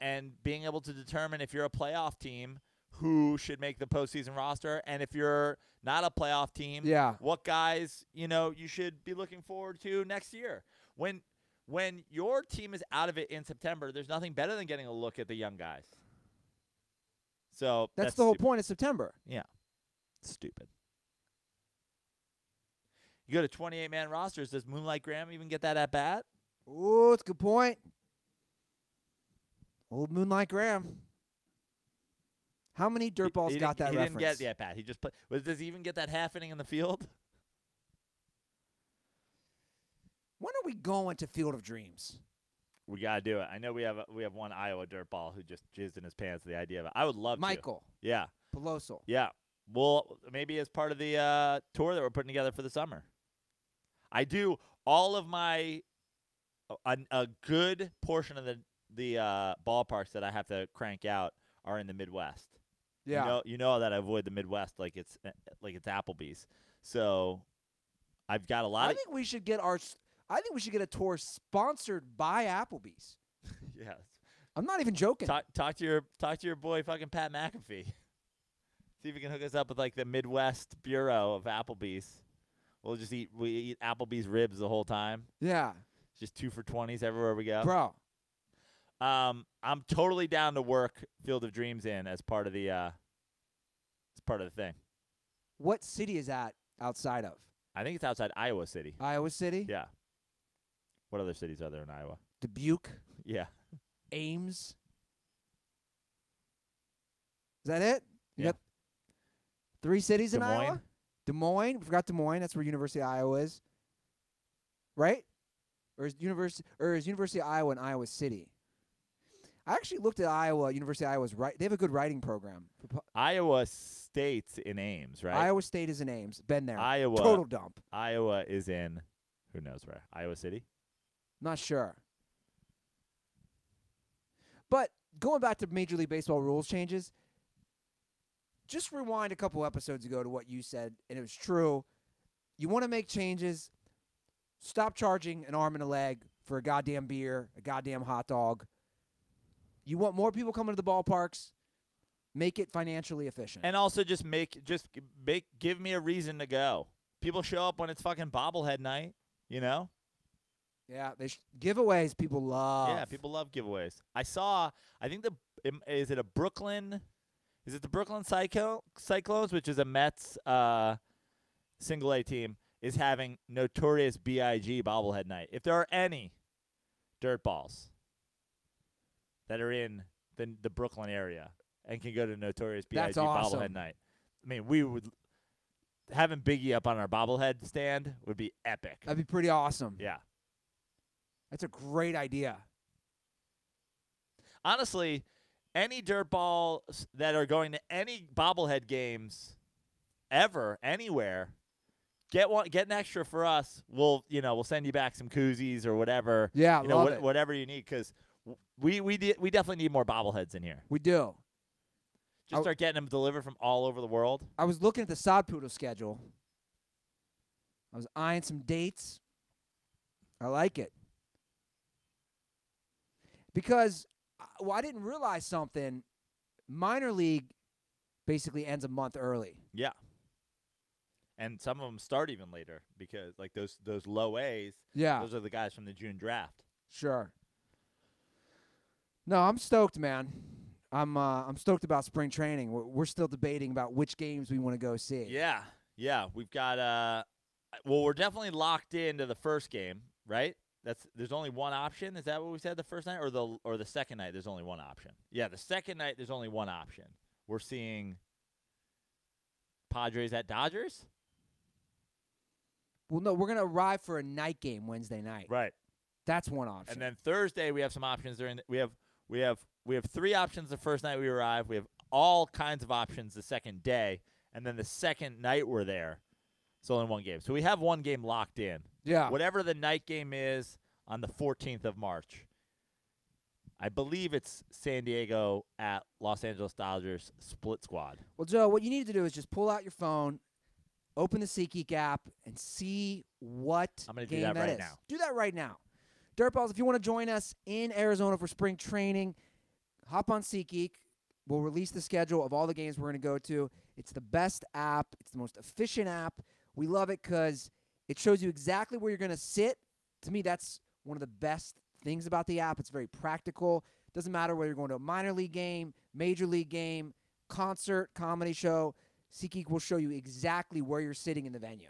being able to determine if you're a playoff team who should make the postseason roster, and if you're not a playoff team, what guys you should be looking forward to next year. When your team is out of it in September, there's nothing better than getting a look at the young guys. So that's the whole point of September. Yeah. Stupid. You go to 28-man rosters. Does Moonlight Graham even get that at bat? Ooh, that's a good point. Old Moonlight Graham. How many dirtballs got that reference? He didn't get the at bat. He just put. Does he even get that half inning in the field? When are we going to Field of Dreams? We gotta do it. I know we have one Iowa dirtball who just jizzed in his pants at the idea of it. I would love Michael. to. Yeah. Pelosel. Yeah. Well, maybe as part of the tour that we're putting together for the summer. I do all of my a good portion of the ballparks that I have to crank out are in the Midwest. Yeah. You know that I avoid the Midwest like it's Applebee's. So I've got a lot. I think we should get a tour sponsored by Applebee's. Yes. I'm not even joking. Talk to your boy fucking Pat McAfee. See if he can hook us up with like the Midwest Bureau of Applebee's. We eat Applebee's ribs the whole time. Yeah. Just 2 for $20s everywhere we go. Bro. I'm totally down to work Field of Dreams in as part of the thing. What city is that outside of? I think it's outside Iowa City. Iowa City? Yeah. What other cities are there in Iowa? Dubuque? Yeah. Ames? Is that it? Yeah. Yep. 3 cities Des in Moines? Iowa? Des Moines? We forgot Des Moines. That's where University of Iowa is. Right? Or is University of Iowa in Iowa City? I actually looked at University of Iowa's they have a good writing program. Iowa State's in Ames, right? Iowa State is in Ames. Been there. Iowa. Total dump. Iowa is in, who knows where? Iowa City? Not sure. But going back to Major League Baseball rules changes, just rewind a couple episodes ago to what you said, and it was true. You want to make changes, stop charging an arm and a leg for a goddamn beer, a goddamn hot dog. You want more people coming to the ballparks, make it financially efficient. And also give me a reason to go. People show up when it's fucking bobblehead night, Yeah, giveaways people love. Yeah, people love giveaways. I think is it the Brooklyn Cyclones, which is a Mets single A team, is having Notorious B.I.G. bobblehead night. If there are any dirtballs that are in the Brooklyn area and can go to Notorious B.I.G. awesome. bobblehead night, I mean, we would having Biggie up on our bobblehead stand would be epic. That'd be pretty awesome. Yeah. That's a great idea. Honestly, any dirtballs that are going to any bobblehead games ever, anywhere, get an extra for us. We'll send you back some koozies or whatever. Yeah, love it. Whatever you need, because we definitely need more bobbleheads in here. We do. Just start getting them delivered from all over the world. I was looking at the Sod Poodle schedule. I was eyeing some dates. I like it. Because, I didn't realize something. Minor league basically ends a month early. Yeah. And some of them start even later because, like, those low A's, those are the guys from the June draft. Sure. No, I'm stoked, man. I'm stoked about spring training. We're still debating about which games we want to go see. Yeah. We've got we're definitely locked into the first game, right? there's only one option. Is that what we said the first night, or the second night? There's only one option. Yeah, the second night there's only one option. We're seeing Padres at Dodgers. Well, no, we're gonna arrive for a night game Wednesday night. Right. That's one option. And then Thursday we have some options. We have 3 options the first night we arrive. We have all kinds of options the second day, and then the second night we're there. It's only one game. So we have one game locked in. Yeah. Whatever the night game is on the 14th of March. I believe it's San Diego at Los Angeles Dodgers split squad. Well, Joe, what you need to do is just pull out your phone, open the SeatGeek app, and see what I'm gonna game do that right is. now. Do that right now. Dirtballs, if you want to join us in Arizona for spring training, hop on SeatGeek. We'll release the schedule of all the games we're going to go to. It's the best app. It's the most efficient app. We love it because it shows you exactly where you're going to sit. To me, that's one of the best things about the app. It's very practical. Doesn't matter whether you're going to a minor league game, major league game, concert, comedy show. SeatGeek will show you exactly where you're sitting in the venue.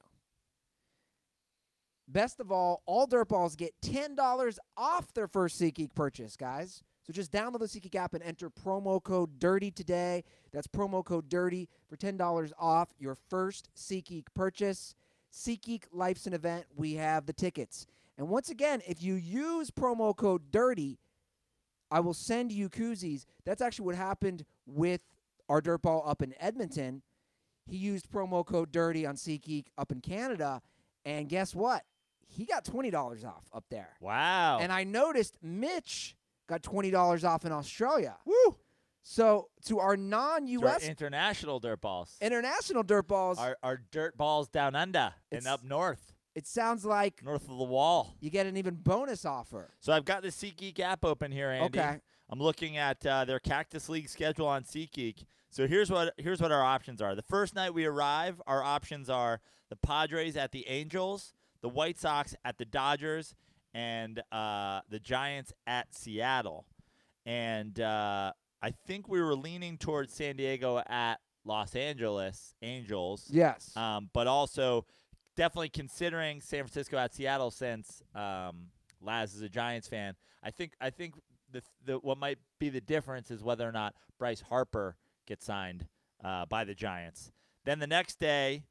Best of all Dirtballs get $10 off their first SeatGeek purchase, guys. So just download the SeatGeek app and enter promo code DIRTY today. That's promo code DIRTY for $10 off your first SeatGeek purchase. SeatGeek Life's an event. We have the tickets. And once again, if you use promo code DIRTY, I will send you koozies. That's actually what happened with our Dirtball up in Edmonton. He used promo code DIRTY on SeatGeek up in Canada, and guess what? He got $20 off up there. Wow. And I noticed Mitch got $20 off in Australia. Woo! So to our non-U.S. international dirtballs. International dirtballs. Our dirtballs down under and up north. It sounds like north of the wall. You get an even bonus offer. So I've got the SeatGeek app open here, Andy. Okay. I'm looking at their Cactus League schedule on SeatGeek. So here's what our options are. The first night we arrive, our options are the Padres at the Angels, the White Sox at the Dodgers, and the Giants at Seattle. And I think we were leaning towards San Diego at Los Angeles Angels. Yes. But also definitely considering San Francisco at Seattle, since Laz is a Giants fan. I think the what might be the difference is whether or not Bryce Harper gets signed by the Giants. Then the next day,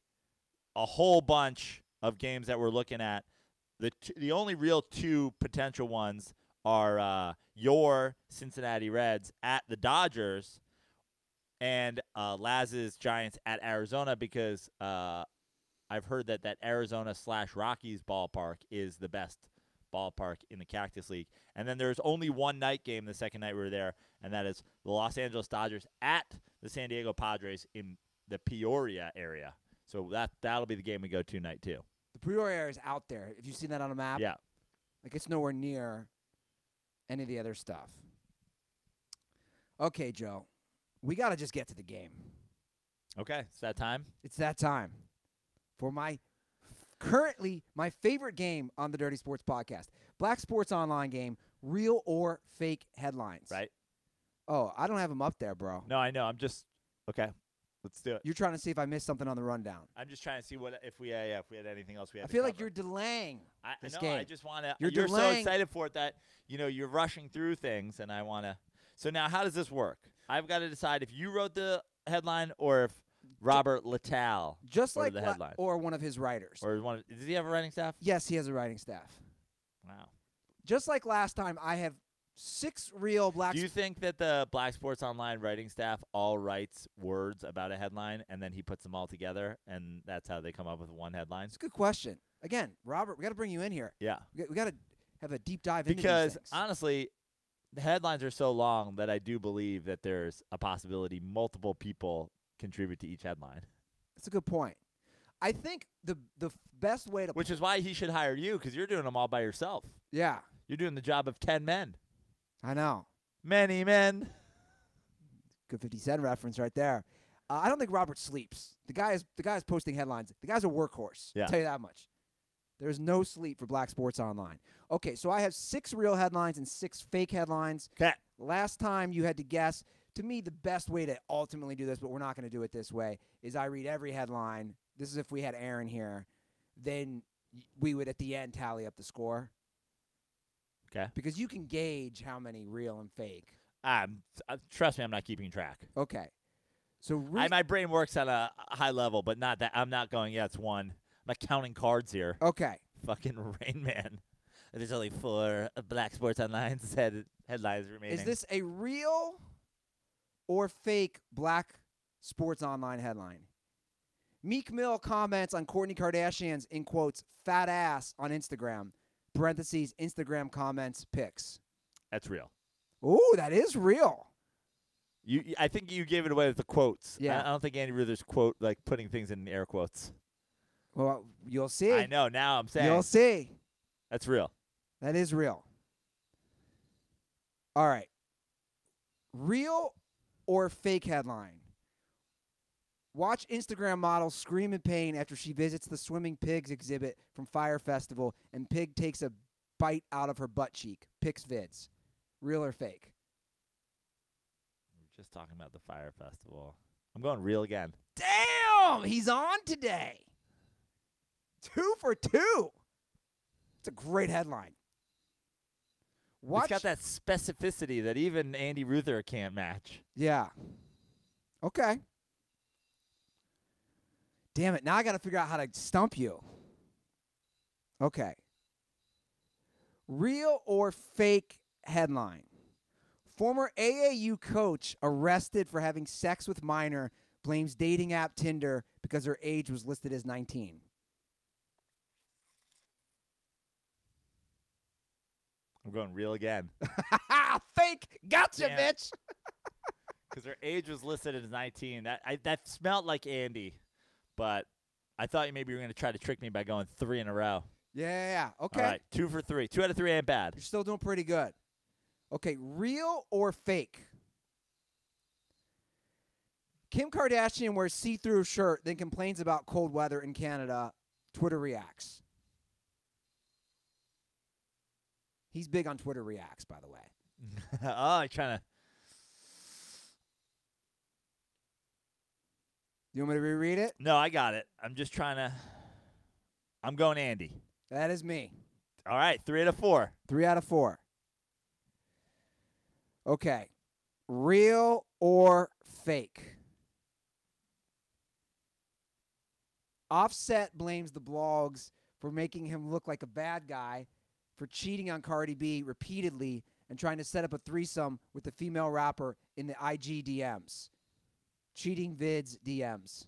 a whole bunch of games that we're looking at. The only real 2 potential ones are your Cincinnati Reds at the Dodgers and Laz's Giants at Arizona, because I've heard that Arizona/Rockies ballpark is the best ballpark in the Cactus League. And then there's only one night game the second night we were there, and that is the Los Angeles Dodgers at the San Diego Padres in the Peoria area. So that'll be the game we go to night 2. The Peoria area is out there. If you've seen that on a map, yeah, like it's nowhere near any of the other stuff. Okay, Joe, we got to just get to the game. Okay, it's that time. It's that time for currently my favorite game on the Dirty Sports Podcast. Black Sports Online game, real or fake headlines. Right. Oh, I don't have them up there, bro. No, I know. I'm just okay. Let's do it. You're trying to see if I missed something on the rundown. I'm just trying to see if we had anything else we had. I feel like you're delaying this game. I just want to. You're so delaying. excited for it that you're rushing through things, and I want to. So now, how does this work? I've got to decide if you wrote the headline or if Robert Littell just wrote like the headline, or one of his writers. Or does he have a writing staff? Yes, he has a writing staff. Wow. Just like last time, I have 6 real black. Do you think that the Black Sports Online writing staff all writes words about a headline and then he puts them all together and that's how they come up with one headline? It's a good question. Again, Robert, we got to bring you in here. Yeah. We got to have a deep dive into because these things. honestly, the headlines are so long that I do believe that there's a possibility multiple people contribute to each headline. That's a good point. I think the best way to Which is why he should hire you, because you're doing them all by yourself. Yeah. You're doing the job of 10 men. I know. Many men. Good 50 Cent reference right there. I don't think Robert sleeps. The guy is posting headlines. The guy's a workhorse. Yeah. I'll tell you that much. There's no sleep for Black Sports Online. Okay, so I have 6 real headlines and 6 fake headlines. Okay. Last time you had to guess. To me, the best way to ultimately do this, but we're not going to do it this way, is I read every headline. This is if we had Aaron here. Then we would, at the end, tally up the score. Okay. Because you can gauge how many real and fake. Trust me, I'm not keeping track. Okay. So my brain works at a high level, but not that. I'm not going, yeah, it's one. I'm not counting cards here. Okay. Fucking Rain Man. There's only 4 Black Sports Online headlines remaining. Is this a real or fake Black Sports Online headline? Meek Mill comments on Kourtney Kardashian's, in quotes, fat ass on Instagram. Parentheses, Instagram comments, pics. That's real. Ooh, that is real. I think you gave it away with the quotes. Yeah. I don't think Andy Ruther's quote, like putting things in air quotes. Well, you'll see. I know. Now I'm saying. You'll see. That's real. That is real. All right. Real or fake headline? Watch Instagram model scream in pain after she visits the swimming pigs exhibit from Fyre Festival and pig takes a bite out of her butt cheek. Pics vids. Real or fake? We're just talking about the Fyre Festival. I'm going real again. Damn! He's on today. 2 for 2. It's a great headline. It's got that specificity that even Andy Ruther can't match. Yeah. Okay. Damn it. Now I got to figure out how to stump you. Okay. Real or fake headline? Former AAU coach arrested for having sex with minor blames dating app Tinder because her age was listed as 19. I'm going real again. Fake. Gotcha, Damn. bitch. Because her age was listed as 19. That smelled like Andy, but I thought maybe you were going to try to trick me by going 3 in a row. Yeah. Okay. All right, 2 for 3. 2 out of 3 ain't bad. You're still doing pretty good. Okay, real or fake? Kim Kardashian wears see-through shirt, then complains about cold weather in Canada. Twitter reacts. He's big on Twitter reacts, by the way. Oh, I'm trying to. You want me to reread it? No, I got it. I'm just trying to. I'm going Andy. That is me. All right, 3 out of 4. 3 out of 4. Okay. Real or fake? Offset blames the blogs for making him look like a bad guy for cheating on Cardi B repeatedly and trying to set up a threesome with the female rapper in the IG DMs. Cheating vids DMs.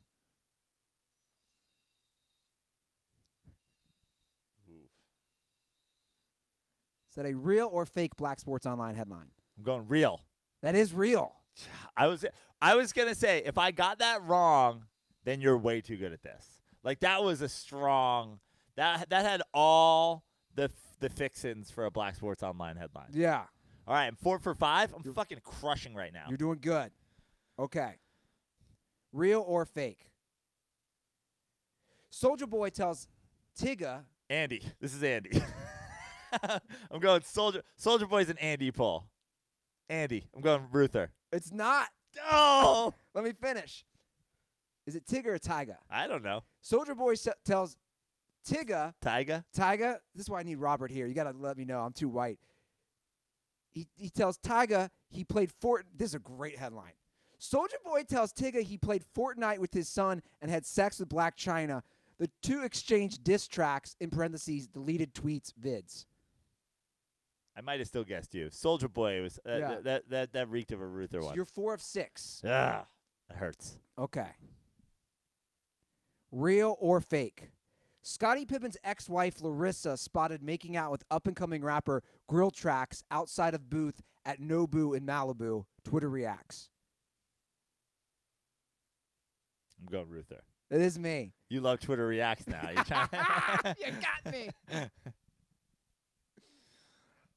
Is that a real or fake Black Sports Online headline? I'm going real. That is real. I was gonna say if I got that wrong, then you're way too good at this. Like that was a strong that had all the fixins for a Black Sports Online headline. Yeah. All right, I'm 4 for 5. I'm fucking crushing right now. You're doing good. Okay. Real or fake? Soldier Boy tells Tigga. Andy. This is Andy. I'm going Soldier Boy's an Andy pull. Andy. I'm going Ruther. It's not. Oh! Let me finish. Is it Tigga or Tyga? I don't know. Soldier Boy tells Tigga. Tyga? Tyga. This is why I need Robert here. You got to let me know. I'm too white. He tells Tyga he played This is a great headline. Soldier Boy tells Tigga he played Fortnite with his son and had sex with Black China. The two exchanged diss tracks, in parentheses, deleted tweets, vids. I might have still guessed you. Soldier Boy was Yeah. that reeked of a Ruther So one. you're 4 of 6. Ah, that hurts. Okay. Real or fake? Scottie Pippen's ex-wife Larissa spotted making out with up-and-coming rapper Grill Tracks outside of booth at Nobu in Malibu. Twitter reacts. I'm going Ruther. It is me. You love Twitter reacts now. You're trying You got me.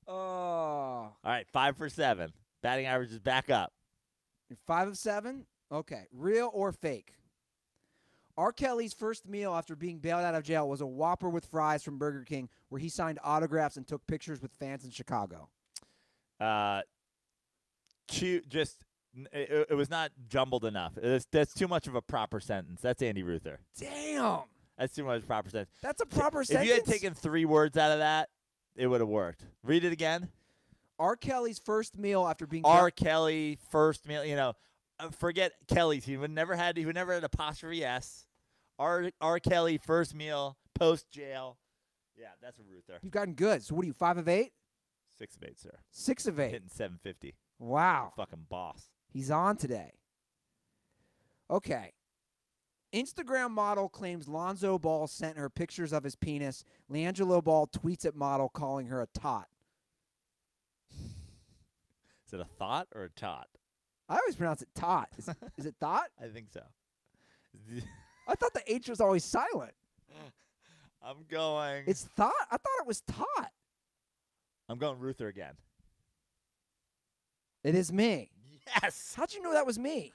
Oh. All right, 5 for 7. Batting average is back up. You're 5 of 7? Okay. Real or fake? R. Kelly's first meal after being bailed out of jail was a Whopper with fries from Burger King where he signed autographs and took pictures with fans in Chicago. It was not jumbled enough. That's too much of a proper sentence. That's Andy Ruther. Damn. That's too much proper sentence. That's a proper If sentence? you had taken 3 words out of that, it would have worked. Read it again. R. Kelly's first meal after being R. Kelly first meal. Forget Kelly's. He would never had apostrophe S. R. Kelly first meal post jail. Yeah, that's a Ruther. You've gotten good. So what are you, 5 of 8? 6 of 8, sir. 6 of 8. Hitting 750. Wow. Fucking boss. He's on today. Okay. Instagram model claims Lonzo Ball sent her pictures of his penis. LiAngelo Ball tweets at model calling her a tot. Is it a thought or a tot? I always pronounce it tot. Is it thought? I think so. I thought the H was always silent. I'm going. It's thought? I thought it was tot. I'm going Ruther again. It is me. Yes. How'd you know that was me?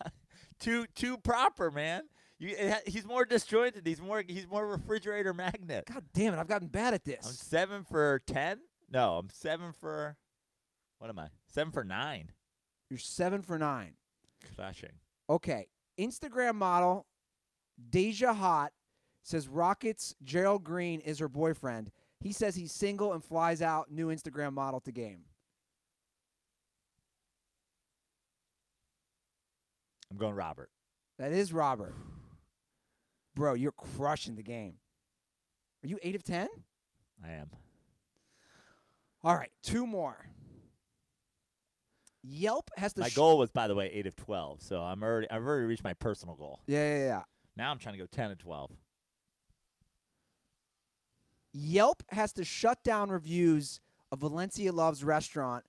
Too proper, man. He's more disjointed. He's more refrigerator magnet. God damn it! I've gotten bad at this. I'm 7 for 10. No, I'm 7 for. What am I? 7 for 9. You're 7 for 9. Clashing. Okay. Instagram model Deja Hot says Rockets Gerald Green is her boyfriend. He says he's single and flies out new Instagram model to game. I'm going Robert. That is Robert. Bro, you're crushing the game. Are you 8 of 10? I am. All right, 2 more. Yelp has to. My goal was, by the way, 8 of 12. So I've already reached my personal goal. Yeah. Now I'm trying to go 10 of 12. Yelp has to shut down reviews of Valencia Love's restaurant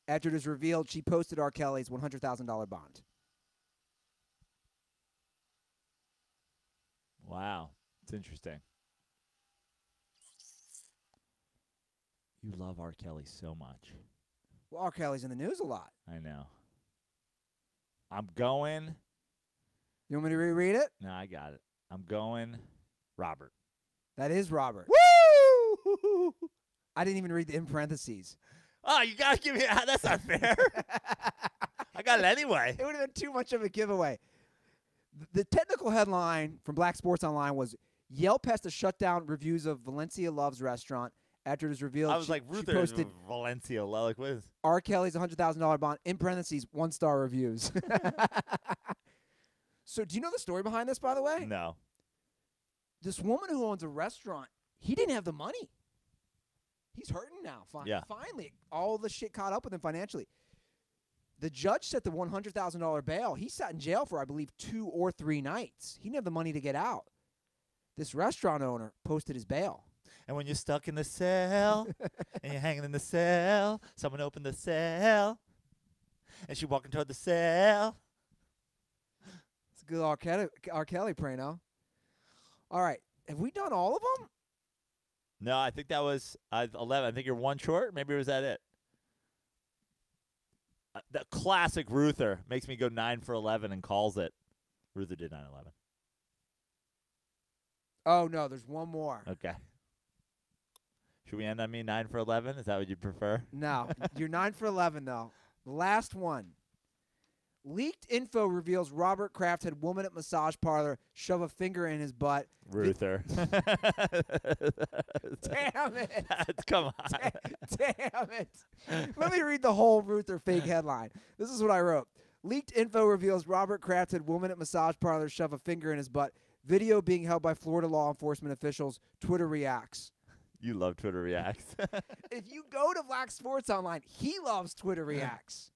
after it is revealed she posted R. Kelly's $100,000 bond. Wow. It's interesting. You love R. Kelly so much. Well, R. Kelly's in the news a lot. I know. I'm going. You want me to reread it? No, I got it. I'm going Robert. That is Robert. Woo! I didn't even read the in parentheses. Oh, you got to give me that's not fair. I got it anyway. It would have been too much of a giveaway. The technical headline from Black Sports Online was Yelp has to shut down reviews of Valencia Love's restaurant after it is revealed I was like, she Ruther posted Valencia. Like, what is? R. Kelly's $100,000 bond, in parentheses, 1-star reviews. So do you know the story behind this, by the way? No. This woman who owns a restaurant, he didn't have the money. He's hurting now. Yeah. Finally, all the shit caught up with him financially. The judge set the $100,000 bail. He sat in jail for, I believe, 2 or 3 nights. He didn't have the money to get out. This restaurant owner posted his bail. And when you're stuck in the cell and you're hanging in the cell, someone opened the cell and she walking toward the cell. It's a good R. Kelly Prano. All right. Have we done all of them? No, I think that was 11. I think you're 1 short. Maybe was that it? The classic Ruther makes me go 9 for 11 and calls it. Ruther did 9-11. Oh, no. There's one more. Okay. Should we end on me 9 for 11? Is that what you prefer? No. You're 9 for 11, though. The last one. Leaked info reveals Robert Kraft had woman at massage parlor shove a finger in his butt. Ruther. Damn it. Come on. Damn it. Let me read the whole Ruther fake headline. This is what I wrote. Leaked info reveals Robert Kraft had woman at massage parlor shove a finger in his butt. Video being held by Florida law enforcement officials. Twitter reacts. You love Twitter reacts. If you go to Black Sports Online, he loves Twitter reacts.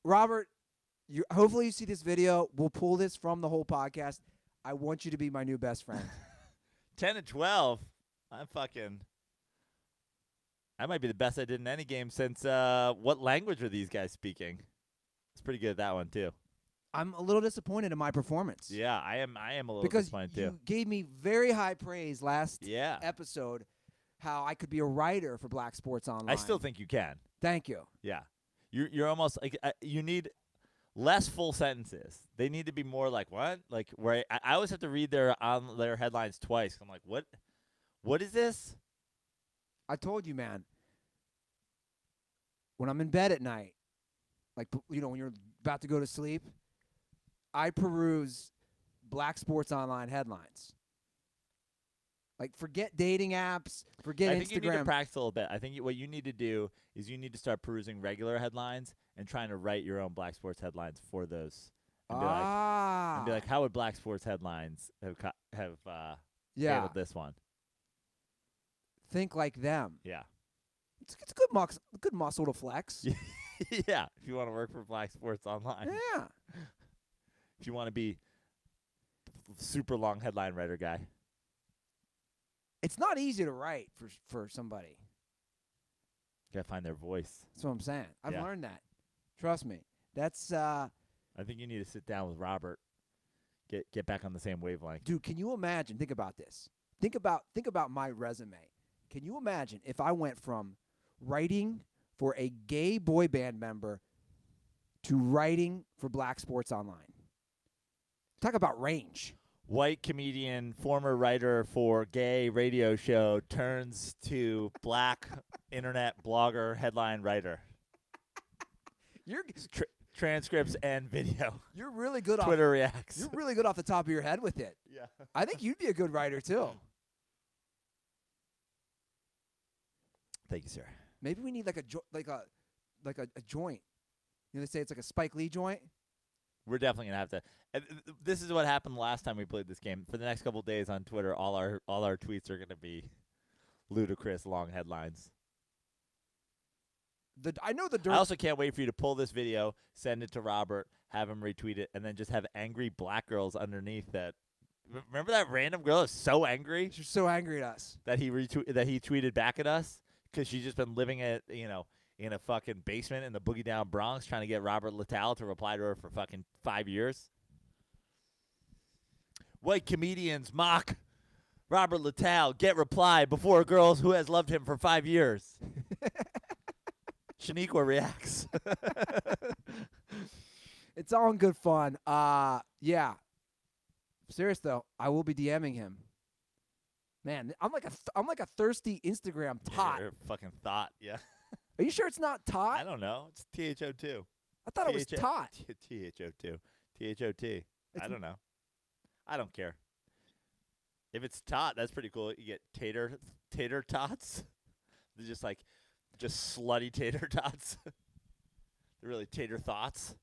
Robert, hopefully you see this video. We'll pull this from the whole podcast. I want you to be my new best friend. 10 and 12. I might be the best I did in any game since what language are these guys speaking? It's pretty good at that one too. I'm a little disappointed in my performance. Yeah, I am a little disappointed because you too. gave me very high praise last Yeah. episode how I could be a writer for Black Sports Online. I still think you can. Thank you. Yeah. You're almost like you need less full sentences. They need to be more like what? Like where I always have to read their headlines twice. I'm like, what is this? I told you, man. When I'm in bed at night, like when you're about to go to sleep, I peruse Black Sports Online headlines. Like, forget dating apps. Forget I think you need to Instagram. practice a little bit. I think what you need to do is you need to start perusing regular headlines and trying to write your own Black Sports headlines for those. And be like, how would Black Sports headlines have yeah. handled this one? Think like them. Yeah. It's good muscle to flex. Yeah. If you want to work for Black Sports Online. Yeah. If you want to be super long headline writer guy. It's not easy to write for somebody. You gotta find their voice. That's what I'm saying. I've learned that. Trust me. That's I think you need to sit down with Robert. Get back on the same wavelength. Dude, can you imagine? Think about this. Think about my resume. Can you imagine if I went from writing for a gay boy band member to writing for Black Sports Online? Talk about range. White comedian, former writer for gay radio show, turns to black internet blogger, headline writer. You're transcripts and video. You're really good. Twitter reacts. You're really good off the top of your head with it. Yeah. I think you'd be a good writer too. Thank you, sir. Maybe we need like a joint. You know, they say it's like a Spike Lee joint. We're definitely gonna have to. This is what happened last time we played this game. For the next couple of days on Twitter, all our tweets are gonna be ludicrous long headlines. I know the dirt. I also can't wait for you to pull this video, send it to Robert, have him retweet it, and then just have angry black girls underneath that. Remember that random girl is so angry? She's so angry at us that he tweeted back at us because she's just been living in a fucking basement in the boogie down Bronx trying to get Robert Littal to reply to her for fucking 5 years. White comedians mock Robert Littal, get reply before girls who has loved him for 5 years. Shaniqua reacts. It's all in good fun. Yeah. Serious though, I will be DMing him. Man, I'm like a thirsty Instagram tot. You're a fucking thought, yeah. Are you sure it's not tot? I don't know. It's THO2. I thought it was tot. THO2. THOT. I don't know. I don't care. If it's tot, that's pretty cool. You get tater tots. They're just slutty tater tots. They're really tater thoughts.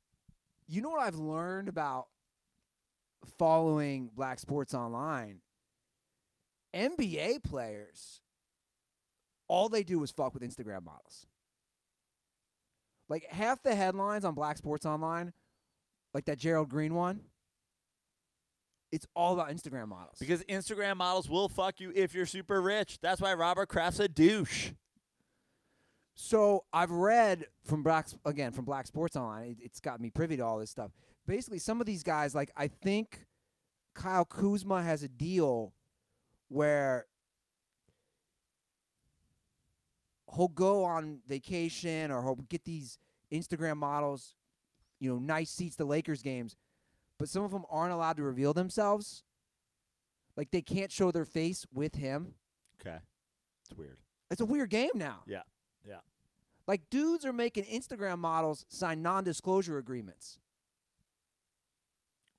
You know what I've learned about following Black Sports Online? NBA players, all they do is fuck with Instagram models. Like half the headlines on Black Sports Online, like that Gerald Green one, it's all about Instagram models. Because Instagram models will fuck you if you're super rich. That's why Robert Kraft's a douche. So I've read from Black Sports Online, it's got me privy to all this stuff. Basically, some of these guys, like I think Kyle Kuzma has a deal where he'll go on vacation or he'll get these Instagram models, nice seats to Lakers games, but some of them aren't allowed to reveal themselves. Like they can't show their face with him. Okay. It's weird. It's a weird game now. Yeah. Yeah. Like dudes are making Instagram models sign non-disclosure agreements.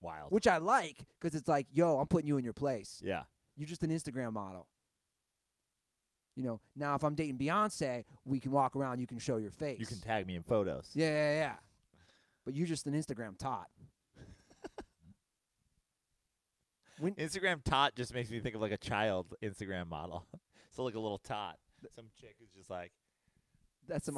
Wild. Which I like because it's like, yo, I'm putting you in your place. Yeah. You're just an Instagram model. Now if I'm dating Beyonce, we can walk around, you can show your face. You can tag me in photos. Yeah. But you're just an Instagram tot. Instagram tot just makes me think of like a child Instagram model. So like a little tot. Some chick who's just like, that's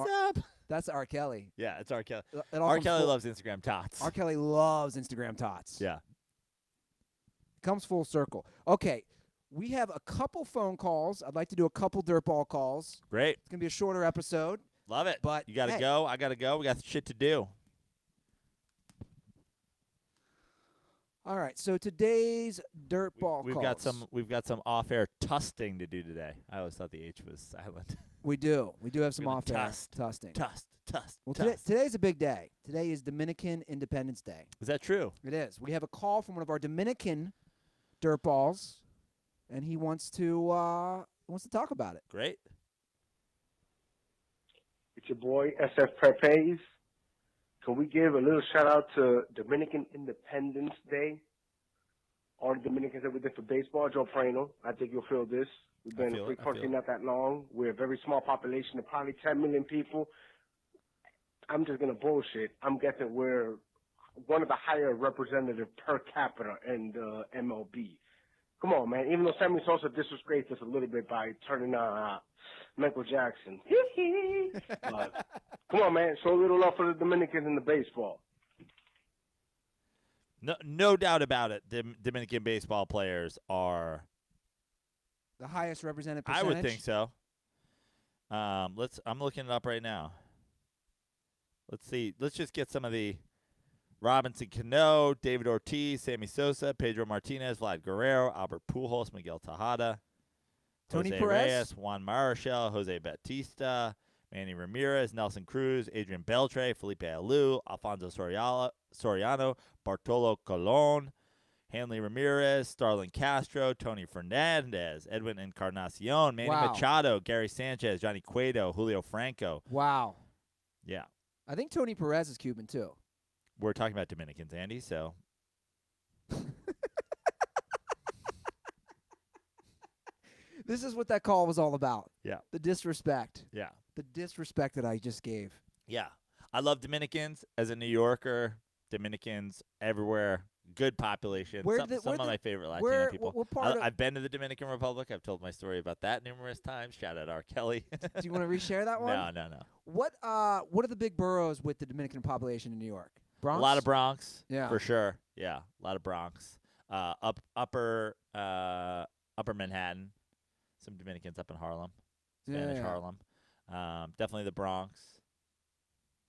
that's R. Kelly. Yeah, it's R. Kelly. R. Kelly loves Instagram tots. R. Kelly loves Instagram tots. Yeah. Comes full circle. Okay, we have a couple phone calls. I'd like to do a couple dirtball calls. Great. It's going to be a shorter episode. Love it. But you got to go. I got to go. We got shit to do. All right, so today's dirtball calls. We've got some off-air tusting to do today. I always thought the H was silent. We do have some off-air tusting. Tust. Well, today's a big day. Today is Dominican Independence Day. Is that true? It is. We have a call from one of our Dominican dirtballs, and he wants to talk about it. Great. It's your boy SF Prepes. Can we give a little shout out to Dominican Independence Day? all the Dominicans that we did for baseball. Joe Prano, I think you'll feel this. We've been a free country not that long. We're a very small population of probably 10 million people. I'm just going to bullshit. I'm guessing we're one of the higher representative per capita in the MLB. Come on, man. Even though Sammy Sosa disrespects us a little bit by turning on Michael Jackson. But come on, man. Show a little love for the Dominicans in the baseball. No doubt about it. Dominican baseball players are the highest represented percentage. I would think so. I'm looking it up right now. Let's see. Let's just get some of the Robinson Cano, David Ortiz, Sammy Sosa, Pedro Martinez, Vlad Guerrero, Albert Pujols, Miguel Tejada, Tony Jose Perez, Reyes, Juan Marichal, Jose Bautista, Manny Ramirez, Nelson Cruz, Adrian Beltre, Felipe Alou, Alfonso Soriano, Bartolo Colon, Hanley Ramirez, Starlin Castro, Tony Fernandez, Edwin Encarnacion, Manny Machado, Gary Sanchez, Johnny Cueto, Julio Franco. Wow. Yeah. I think Tony Perez is Cuban, too. We're talking about Dominicans, Andy, so. This is what that call was all about. Yeah. The disrespect. Yeah. The disrespect that I just gave. Yeah. I love Dominicans as a New Yorker. Dominicans everywhere. Good population. Some of my favorite Latino people. I've been to the Dominican Republic. I've told my story about that numerous times. Shout out R. Kelly. Do you want to reshare that one? No. What are the big boroughs with the Dominican population in New York? Bronx? A lot of Bronx. Yeah. For sure. Yeah. A lot of Bronx. Upper Manhattan. Some Dominicans up in Harlem. Spanish Harlem. Definitely the Bronx.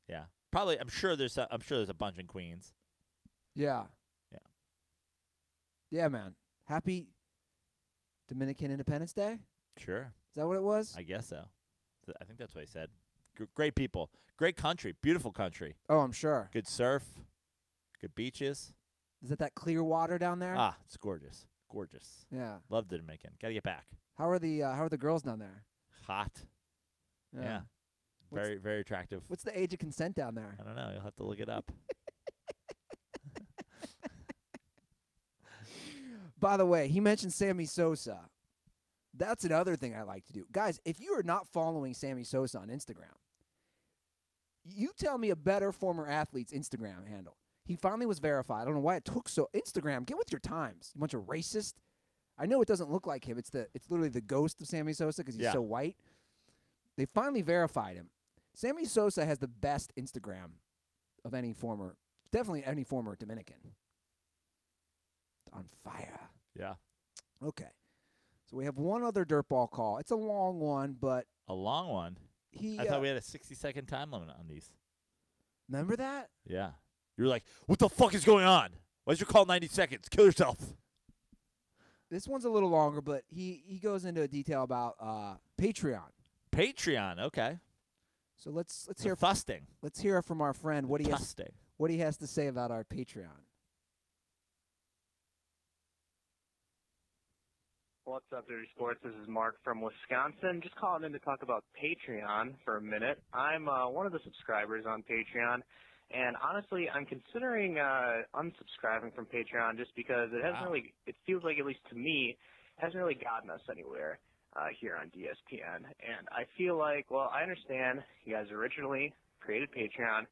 Yeah. Probably I'm sure there's a bunch in Queens. Yeah. Yeah. Yeah, man. Happy Dominican Independence Day? Sure. Is that what it was? I guess so. I think that's what he said. Great people. Great country. Beautiful country. Oh, I'm sure. Good surf. Good beaches. Is it that clear water down there? Ah, it's gorgeous. Gorgeous. Yeah. Love the Dominican. Got to get back. How are the girls down there? Hot. Yeah. Very, very attractive. What's the age of consent down there? I don't know. You'll have to look it up. By the way, he mentioned Sammy Sosa. That's another thing I like to do. Guys, if you are not following Sammy Sosa on Instagram, you tell me a better former athlete's Instagram handle. He finally was verified. I don't know why it took so. Instagram, get with your times. You bunch of racist. I know it doesn't look like him. It's literally the ghost of Sammy Sosa because he's so white. They finally verified him. Sammy Sosa has the best Instagram of definitely any former Dominican. It's on fire. Yeah. Okay. So we have one other dirtball call. It's a long one, but a long one. I thought we had a 60-second time limit on these. Remember that? Yeah. You were like, "What the fuck is going on? Why's your call 90 seconds? Kill yourself." This one's a little longer, but he goes into detail about Patreon. Patreon, okay. So let's hear Fusting. Let's hear from our friend what he has to say about our Patreon. What's up, Dirty Sports? This is Mark from Wisconsin. Just calling in to talk about Patreon for a minute. I'm one of the subscribers on Patreon, and honestly, I'm considering unsubscribing from Patreon just because it hasn't really, it feels like, at least to me, hasn't really gotten us anywhere here on DSPN. And I feel like, well, I understand you guys originally created Patreon.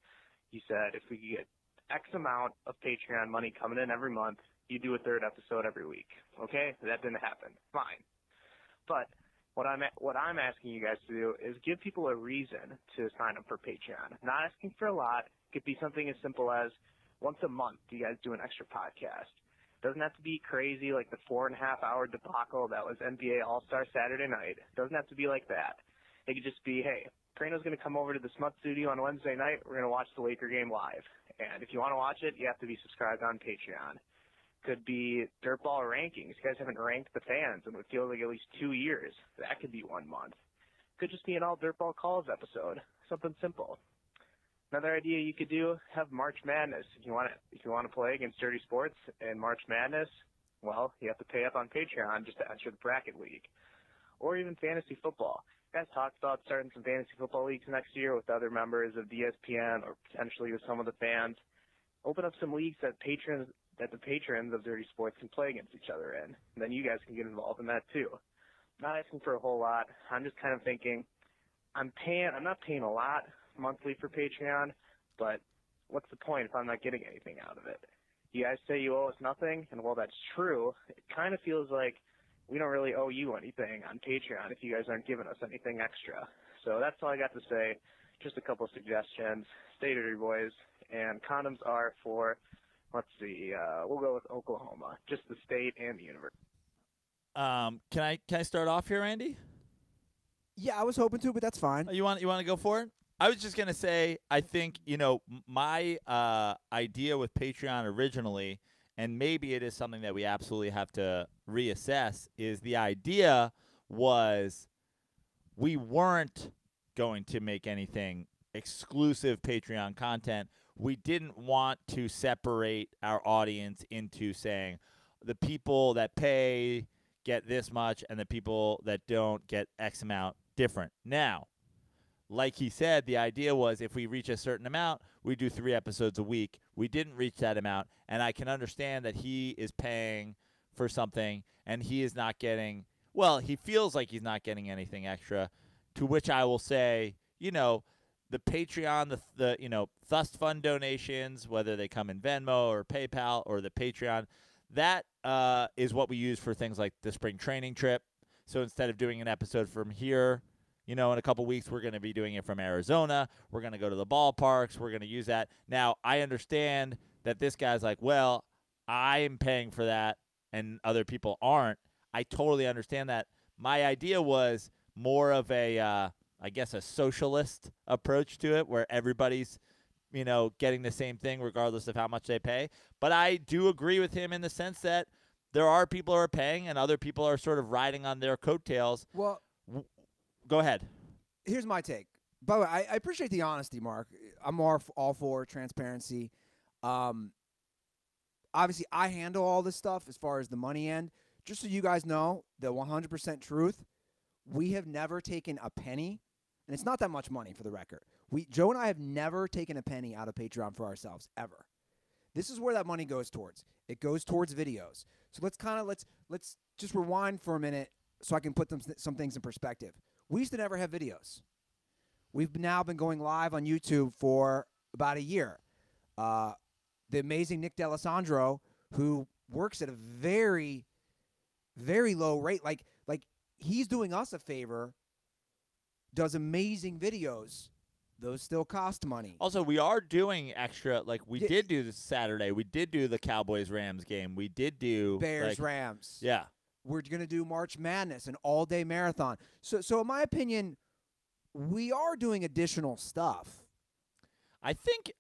You said if we could get X amount of Patreon money coming in every month, you do a third episode every week. Okay? That didn't happen. Fine. But what I'm asking you guys to do is give people a reason to sign up for Patreon. Not asking for a lot. It could be something as simple as once a month you guys do an extra podcast. Doesn't have to be crazy like the 4.5-hour debacle that was NBA All-Star Saturday night. Doesn't have to be like that. It could just be, hey, Prano's going to come over to the Smut Studio on Wednesday night. We're going to watch the Laker game live. And if you want to watch it, you have to be subscribed on Patreon. Could be Dirtball rankings. You guys haven't ranked the fans in what feels like at least 2 years. That could be 1 month. Could just be an all Dirtball calls episode. Something simple. Another idea you could do, have March Madness. If you want to play against Dirty Sports in March Madness, well, you have to pay up on Patreon just to enter the bracket league. Or even fantasy football. You guys talked about starting some fantasy football leagues next year with other members of DSPN or potentially with some of the fans. Open up some leagues that patrons that the patrons of Dirty Sports can play against each other in. And then you guys can get involved in that too. Not asking for a whole lot. I'm just kind of thinking I'm not paying a lot monthly for Patreon, but what's the point if I'm not getting anything out of it? You guys say you owe us nothing, and while that's true, it kind of feels like we don't really owe you anything on Patreon if you guys aren't giving us anything extra. So that's all I got to say. Just a couple suggestions. Stay dirty, boys. And condoms are for, let's see, we'll go with Oklahoma, just the state and the university. Can I start off here, Andy? Yeah, I was hoping to, but that's fine. You want to go for it? I was just gonna say, I think my idea with Patreon originally, and maybe it is something that we absolutely have to reassess. Is the idea was we weren't going to make anything exclusive Patreon content. We didn't want to separate our audience into saying the people that pay get this much and the people that don't get X amount different. Now, like he said, the idea was if we reach a certain amount, we do 3 episodes a week. We didn't reach that amount, and I can understand that he is paying for something and he is not getting, well, he feels like he's not getting anything extra, to which I will say, the Patreon, the Thust Fund donations, whether they come in Venmo or PayPal or the Patreon, that is what we use for things like the spring training trip. So instead of doing an episode from here, in a couple weeks, we're going to be doing it from Arizona. We're going to go to the ballparks. We're going to use that. Now, I understand that this guy's like, well, I'm paying for that and other people aren't. I totally understand that. My idea was more of a, I guess, a socialist approach to it where everybody's, getting the same thing regardless of how much they pay. But I do agree with him in the sense that there are people who are paying and other people are sort of riding on their coattails. Well, go ahead. Here's my take. By the way, I appreciate the honesty, Mark. I'm all for transparency. Obviously, I handle all this stuff as far as the money end. Just so you guys know, the 100% truth, we have never taken a penny, and it's not that much money for the record. Joe and I have never taken a penny out of Patreon for ourselves, ever. This is where that money goes towards. It goes towards videos. So let's just rewind for a minute so I can put some things in perspective. We used to never have videos. We've now been going live on YouTube for about a year. The amazing Nick D'Alessandro, who works at a very, very low rate, like he's doing us a favor, does amazing videos. Those still cost money. Also, we are doing extra. Like, we did do this Saturday. We did do the Cowboys-Rams game. We did do Bears-Rams. Yeah. We're going to do March Madness, an all-day marathon. So in my opinion, we are doing additional stuff. I think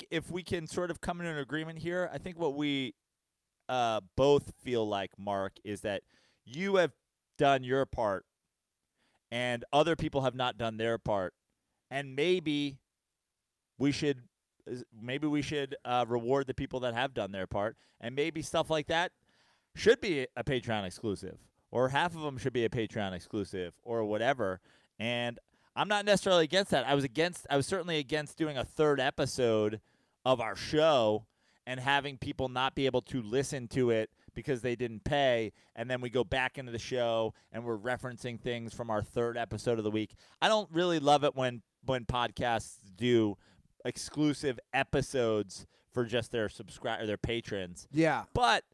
if we can sort of come to an agreement here, I think what we both feel like, Mark, is that you have done your part and other people have not done their part. And maybe we should reward the people that have done their part, and maybe stuff like that should be a Patreon exclusive, or half of them should be a Patreon exclusive, or whatever. And I'm not necessarily against that. I was certainly against doing a 3rd episode of our show and having people not be able to listen to it because they didn't pay, and then we go back into the show and we're referencing things from our 3rd episode of the week. I don't really love it when podcasts do exclusive episodes for just their their patrons. Yeah. But,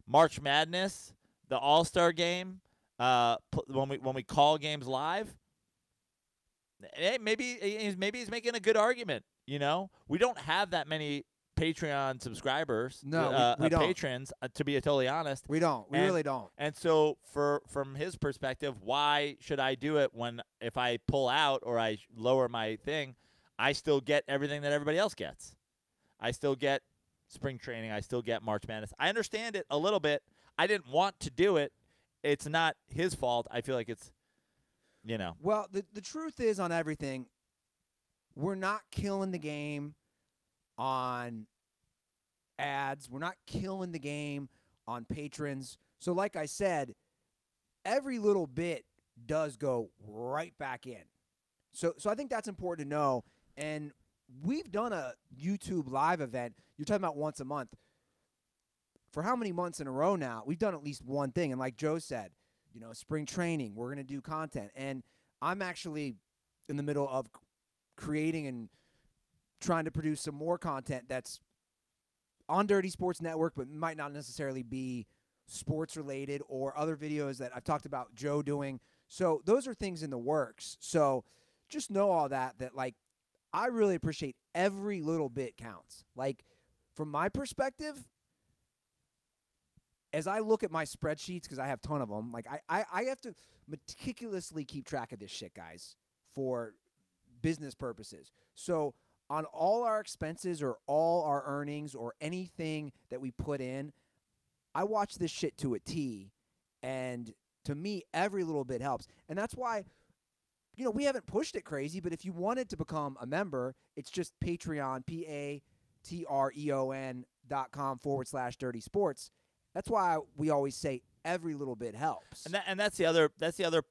March Madness, the All-Star game, when we call games live, maybe he's making a good argument, We don't have that many Patreon subscribers, we don't. patrons, to be totally honest. We don't. We really don't. And so from his perspective, why should I do it when if I pull out or I lower my thing, I still get everything that everybody else gets. I still get spring training. I still get March Madness. I understand it a little bit. I didn't want to do it. It's not his fault. I feel like it's, Well, the truth is on everything, we're not killing the game on ads. We're not killing the game on patrons. So like I said, every little bit does go right back in. So I think that's important to know. And we've done a YouTube live event. You're talking about once a month. for how many months in a row now, we've done at least one thing. And like Joe said, spring training, we're going to do content. And I'm actually in the middle of creating and trying to produce some more content that's on Dirty Sports Network, but might not necessarily be sports related, or other videos that I've talked about Joe doing. So those are things in the works. So just know all that like, I really appreciate every little bit counts. Like, from my perspective, as I look at my spreadsheets, because I have a ton of them, like I have to meticulously keep track of this shit, guys, for business purposes. So on all our expenses or all our earnings or anything that we put in, I watch this shit to a T, and to me, every little bit helps. And that's why, we haven't pushed it crazy, but if you wanted to become a member, it's just Patreon, patreon.com/dirty sports. That's why we always say every little bit helps. And that's the other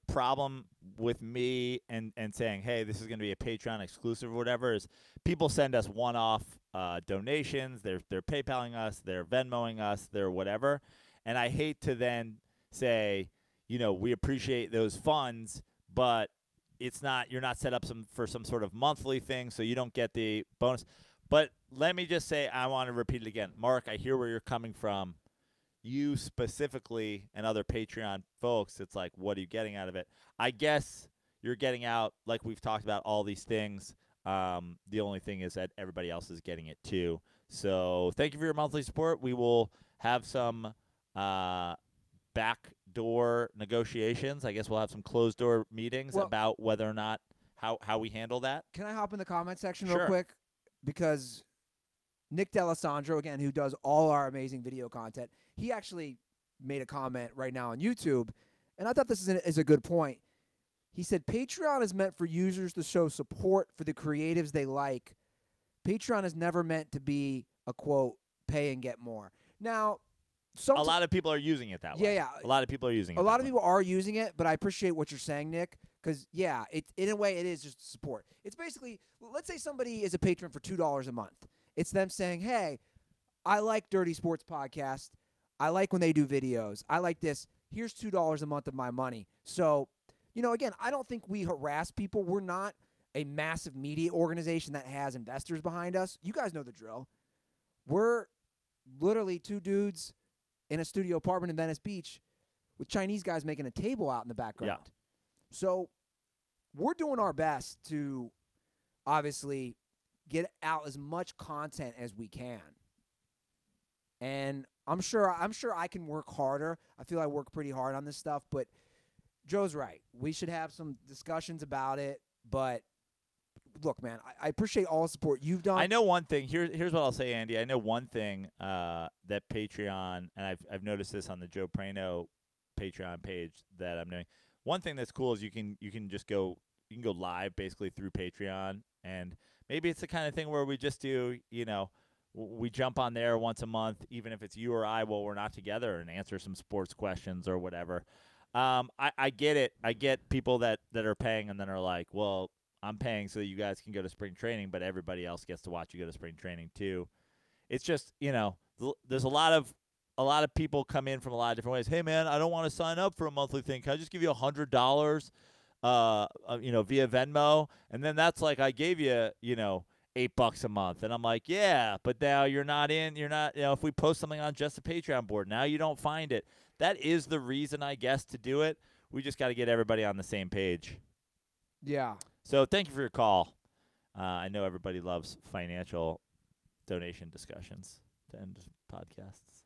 problem with me and saying, hey, this is going to be a Patreon exclusive or whatever, is people send us one-off donations. They're PayPaling us, they're Venmoing us, they're whatever. And I hate to then say, we appreciate those funds, but you're not set up for some sort of monthly thing, so you don't get the bonus. But let me just say, I want to repeat it again. Mark, I hear where you're coming from. You specifically and other Patreon folks, it's like, what are you getting out of it? I guess you're getting out, like we've talked about, all these things. The only thing is that everybody else is getting it too. So thank you for your monthly support. We will have some backdoor negotiations. I guess we'll have some closed-door meetings about whether or not how we handle that. Can I hop in the comment section Sure. real quick? Because Nick D'Alessandro, again, who does all our amazing video content, he actually made a comment right now on YouTube, and I thought this is a good point. He said, Patreon is meant for users to show support for the creatives they like. Patreon is never meant to be a, quote, pay and get more. Now, a lot of people are using it that way. Yeah. A lot of people are using it. A lot of people are using it, but I appreciate what you're saying, Nick, because, yeah, in a way it is just support. It's basically, let's say somebody is a patron for $2 a month. It's them saying, hey, I like Dirty Sports Podcast. I like when they do videos. I like this. Here's $2 a month of my money. So, again, I don't think we harass people. We're not a massive media organization that has investors behind us. You guys know the drill. We're literally two dudes in a studio apartment in Venice Beach with Chinese guys making a table out in the background. Yeah. So we're doing our best to obviously get out as much content as we can. And I'm sure I can work harder. I feel I work pretty hard on this stuff, but Joe's right. We should have some discussions about it. But look, man, I appreciate all the support you've done. I know one thing. Here's what I'll say, Andy. I know one thing that Patreon, and I've noticed this on the Joe Prano Patreon page that I'm doing. One thing that's cool is you can just go live basically through Patreon, and maybe it's the kind of thing where we just do, we jump on there once a month, even if it's you or I while we're not together, and answer some sports questions or whatever. I get it. I get people that are paying and then are like, well, I'm paying so that you guys can go to spring training, but everybody else gets to watch you go to spring training too. It's just, there's a lot of people come in from a lot of different ways. Hey man, I don't want to sign up for a monthly thing. Can I just give you $100, via Venmo? And then that's like, I gave you, $8 a month. And I'm like, yeah, but now you're not, if we post something on just the Patreon board, now you don't find it. That is the reason, I guess, to do it. We just got to get everybody on the same page. Yeah. So thank you for your call. I know everybody loves financial donation discussions to end podcasts.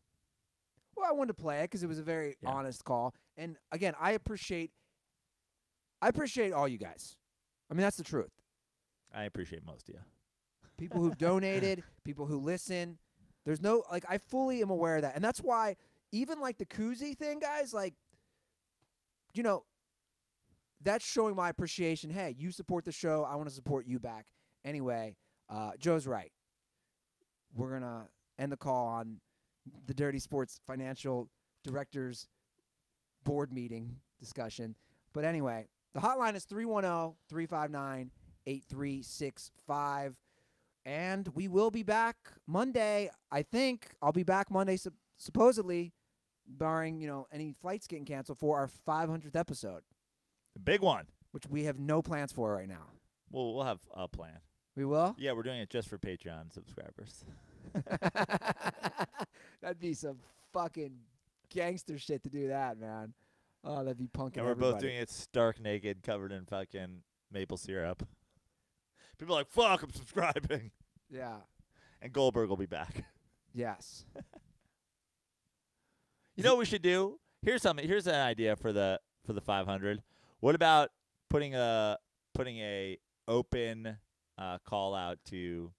Well, I wanted to play it because it was a very honest call. And, again, I appreciate all you guys. I mean, that's the truth. I appreciate most of you. People who've donated, people who listen. There's no, I fully am aware of that. And that's why even, the koozie thing, guys, that's showing my appreciation. Hey, you support the show. I want to support you back. Anyway, Joe's right. We're going to end the call on the Dirty Sports Financial Directors Board meeting discussion. But anyway, the hotline is 310-359-8365. And we will be back Monday. I think I'll be back Monday, supposedly, barring any flights getting canceled, for our 500th episode, The big one. which we have no plans for right now. We'll have a plan. We will? Yeah, we're doing it just for Patreon subscribers. That'd be some fucking gangster shit to do that, man. Oh, that'd be punking And we're everybody. both doing it stark naked, covered in fucking maple syrup. People are like, fuck, I'm subscribing. Yeah. And Goldberg will be back. Yes. You know what we should do? Here's something. Here's an idea for the 500. What about putting a open call out to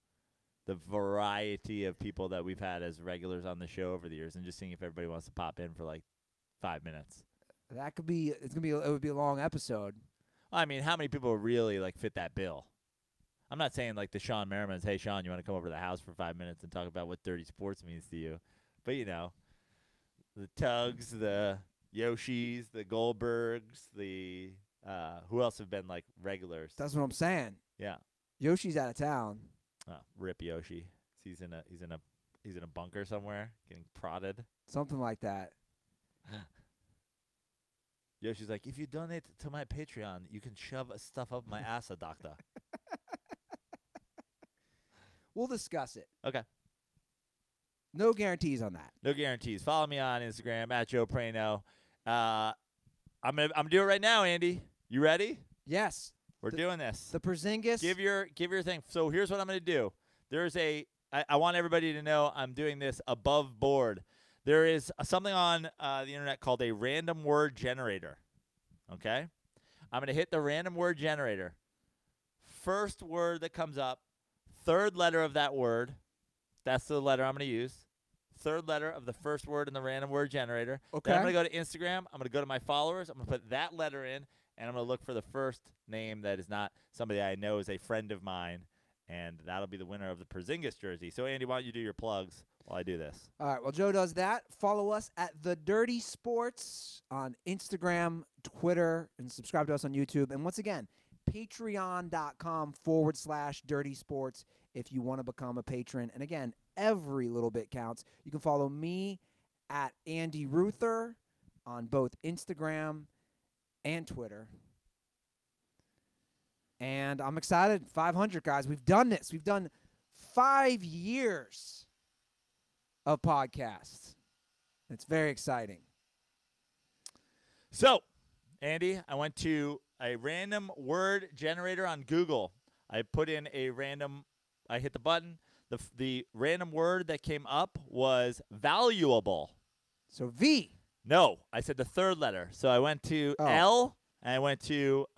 the variety of people that we've had as regulars on the show over the years, and just seeing if everybody wants to pop in for like 5 minutes? That could be. It would be a long episode. I mean, how many people really like fit that bill? I'm not saying like the Sean Merrimans. Hey, Sean, you want to come over to the house for 5 minutes and talk about what dirty sports means to you? But the Tugs, the Yoshis, the Goldbergs, the who else have been like regulars? That's what I'm saying. Yeah. Yoshi's out of town. Oh, rip Yoshi. He's in a bunker somewhere getting prodded. Something like that. Yoshi's like, if you donate to my Patreon, you can shove stuff up my ass, doctor. We'll discuss it. Okay. No guarantees on that. No guarantees. Follow me on Instagram at Joe Prano. I'm gonna do it right now, Andy. You ready? Yes. We're doing this. The Porzingis. Give your thing. So here's what I'm gonna do. I want everybody to know I'm doing this above board. There is something on the internet called a random word generator. Okay? I'm gonna hit the random word generator. First word that comes up, third letter of that word. That's the letter I'm going to use. Third letter of the first word in the random word generator. Okay. Then I'm going to go to Instagram. I'm going to go to my followers. I'm going to put that letter in, and I'm going to look for the first name that is not somebody I know is a friend of mine, and that'll be the winner of the Porzingis jersey. So, Andy, why don't you do your plugs while I do this? All right. Well, Joe does that. Follow us at The Dirty Sports on Instagram, Twitter, and subscribe to us on YouTube. And once again, patreon.com/Dirty Sports if you want to become a patron. And again, every little bit counts. You can follow me at Andy Ruther on both Instagram and Twitter. And I'm excited. 500, guys. We've done this. We've done 5 years of podcasts. It's very exciting. So, Andy, I went to a random word generator on Google. I put in I hit the button. The random word that came up was valuable. So V. No, I said the third letter. So I went to L, and I went to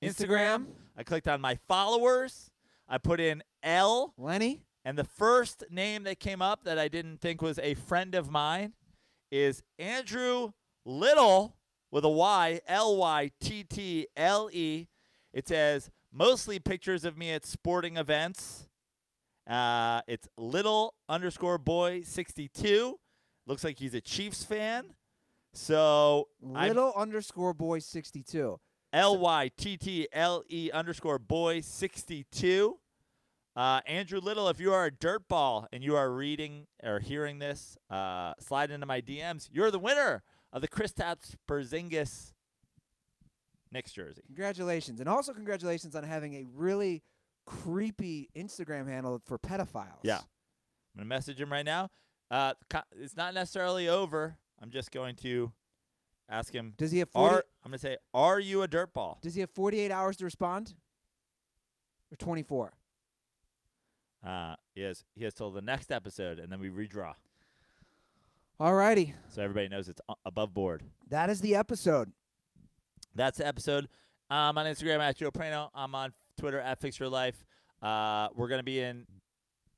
Instagram. I clicked on my followers. I put in L. Lenny. And the first name that came up that I didn't think was a friend of mine is Andrew Little with a Y, Lyttle. It says, mostly pictures of me at sporting events. It's Little_boy62. Looks like he's a Chiefs fan. So Little_boy62. Lyttle_boy62. Andrew Little, if you are a dirtball and you are reading or hearing this, slide into my DMs. You're the winner of the Kristaps Porzingis Knicks jersey. Congratulations. And also congratulations on having a really creepy Instagram handle for pedophiles. Yeah. I'm going to message him right now. It's not necessarily over. I'm just going to ask him. Does he have I'm going to say, are you a dirtball? Does he have 48 hours to respond? Or 24? He has till the next episode, and then we redraw. All righty. So everybody knows it's above board. That is the episode. That's the episode. I'm on Instagram at Joe Prano. I'm on Twitter at Fix Your Life. We're going to be in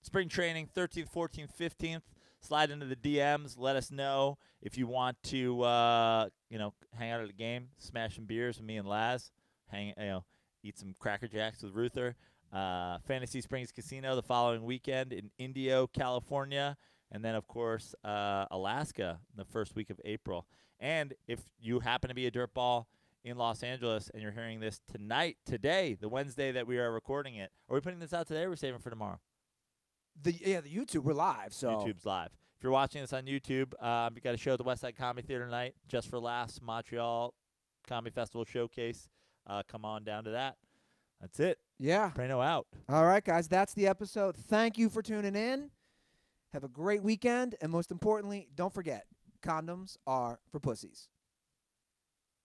spring training 13th, 14th, 15th. Slide into the DMs. Let us know if you want to, hang out at a game, smash some beers with me and Laz, eat some Cracker Jacks with Ruther. Fantasy Springs Casino the following weekend in Indio, California, and then, of course, Alaska the first week of April. And if you happen to be a dirtball in Los Angeles and you're hearing this today, the Wednesday that we are recording it, are we putting this out today or are we saving it for tomorrow? The YouTube, we're live. So YouTube's live. If you're watching this on YouTube, we got a show at the West Side Comedy Theater tonight, Just for Laughs, Montreal Comedy Festival Showcase. Come on down to that. That's it. Yeah. Prano out. All right, guys. That's the episode. Thank you for tuning in. Have a great weekend. And most importantly, don't forget, condoms are for pussies.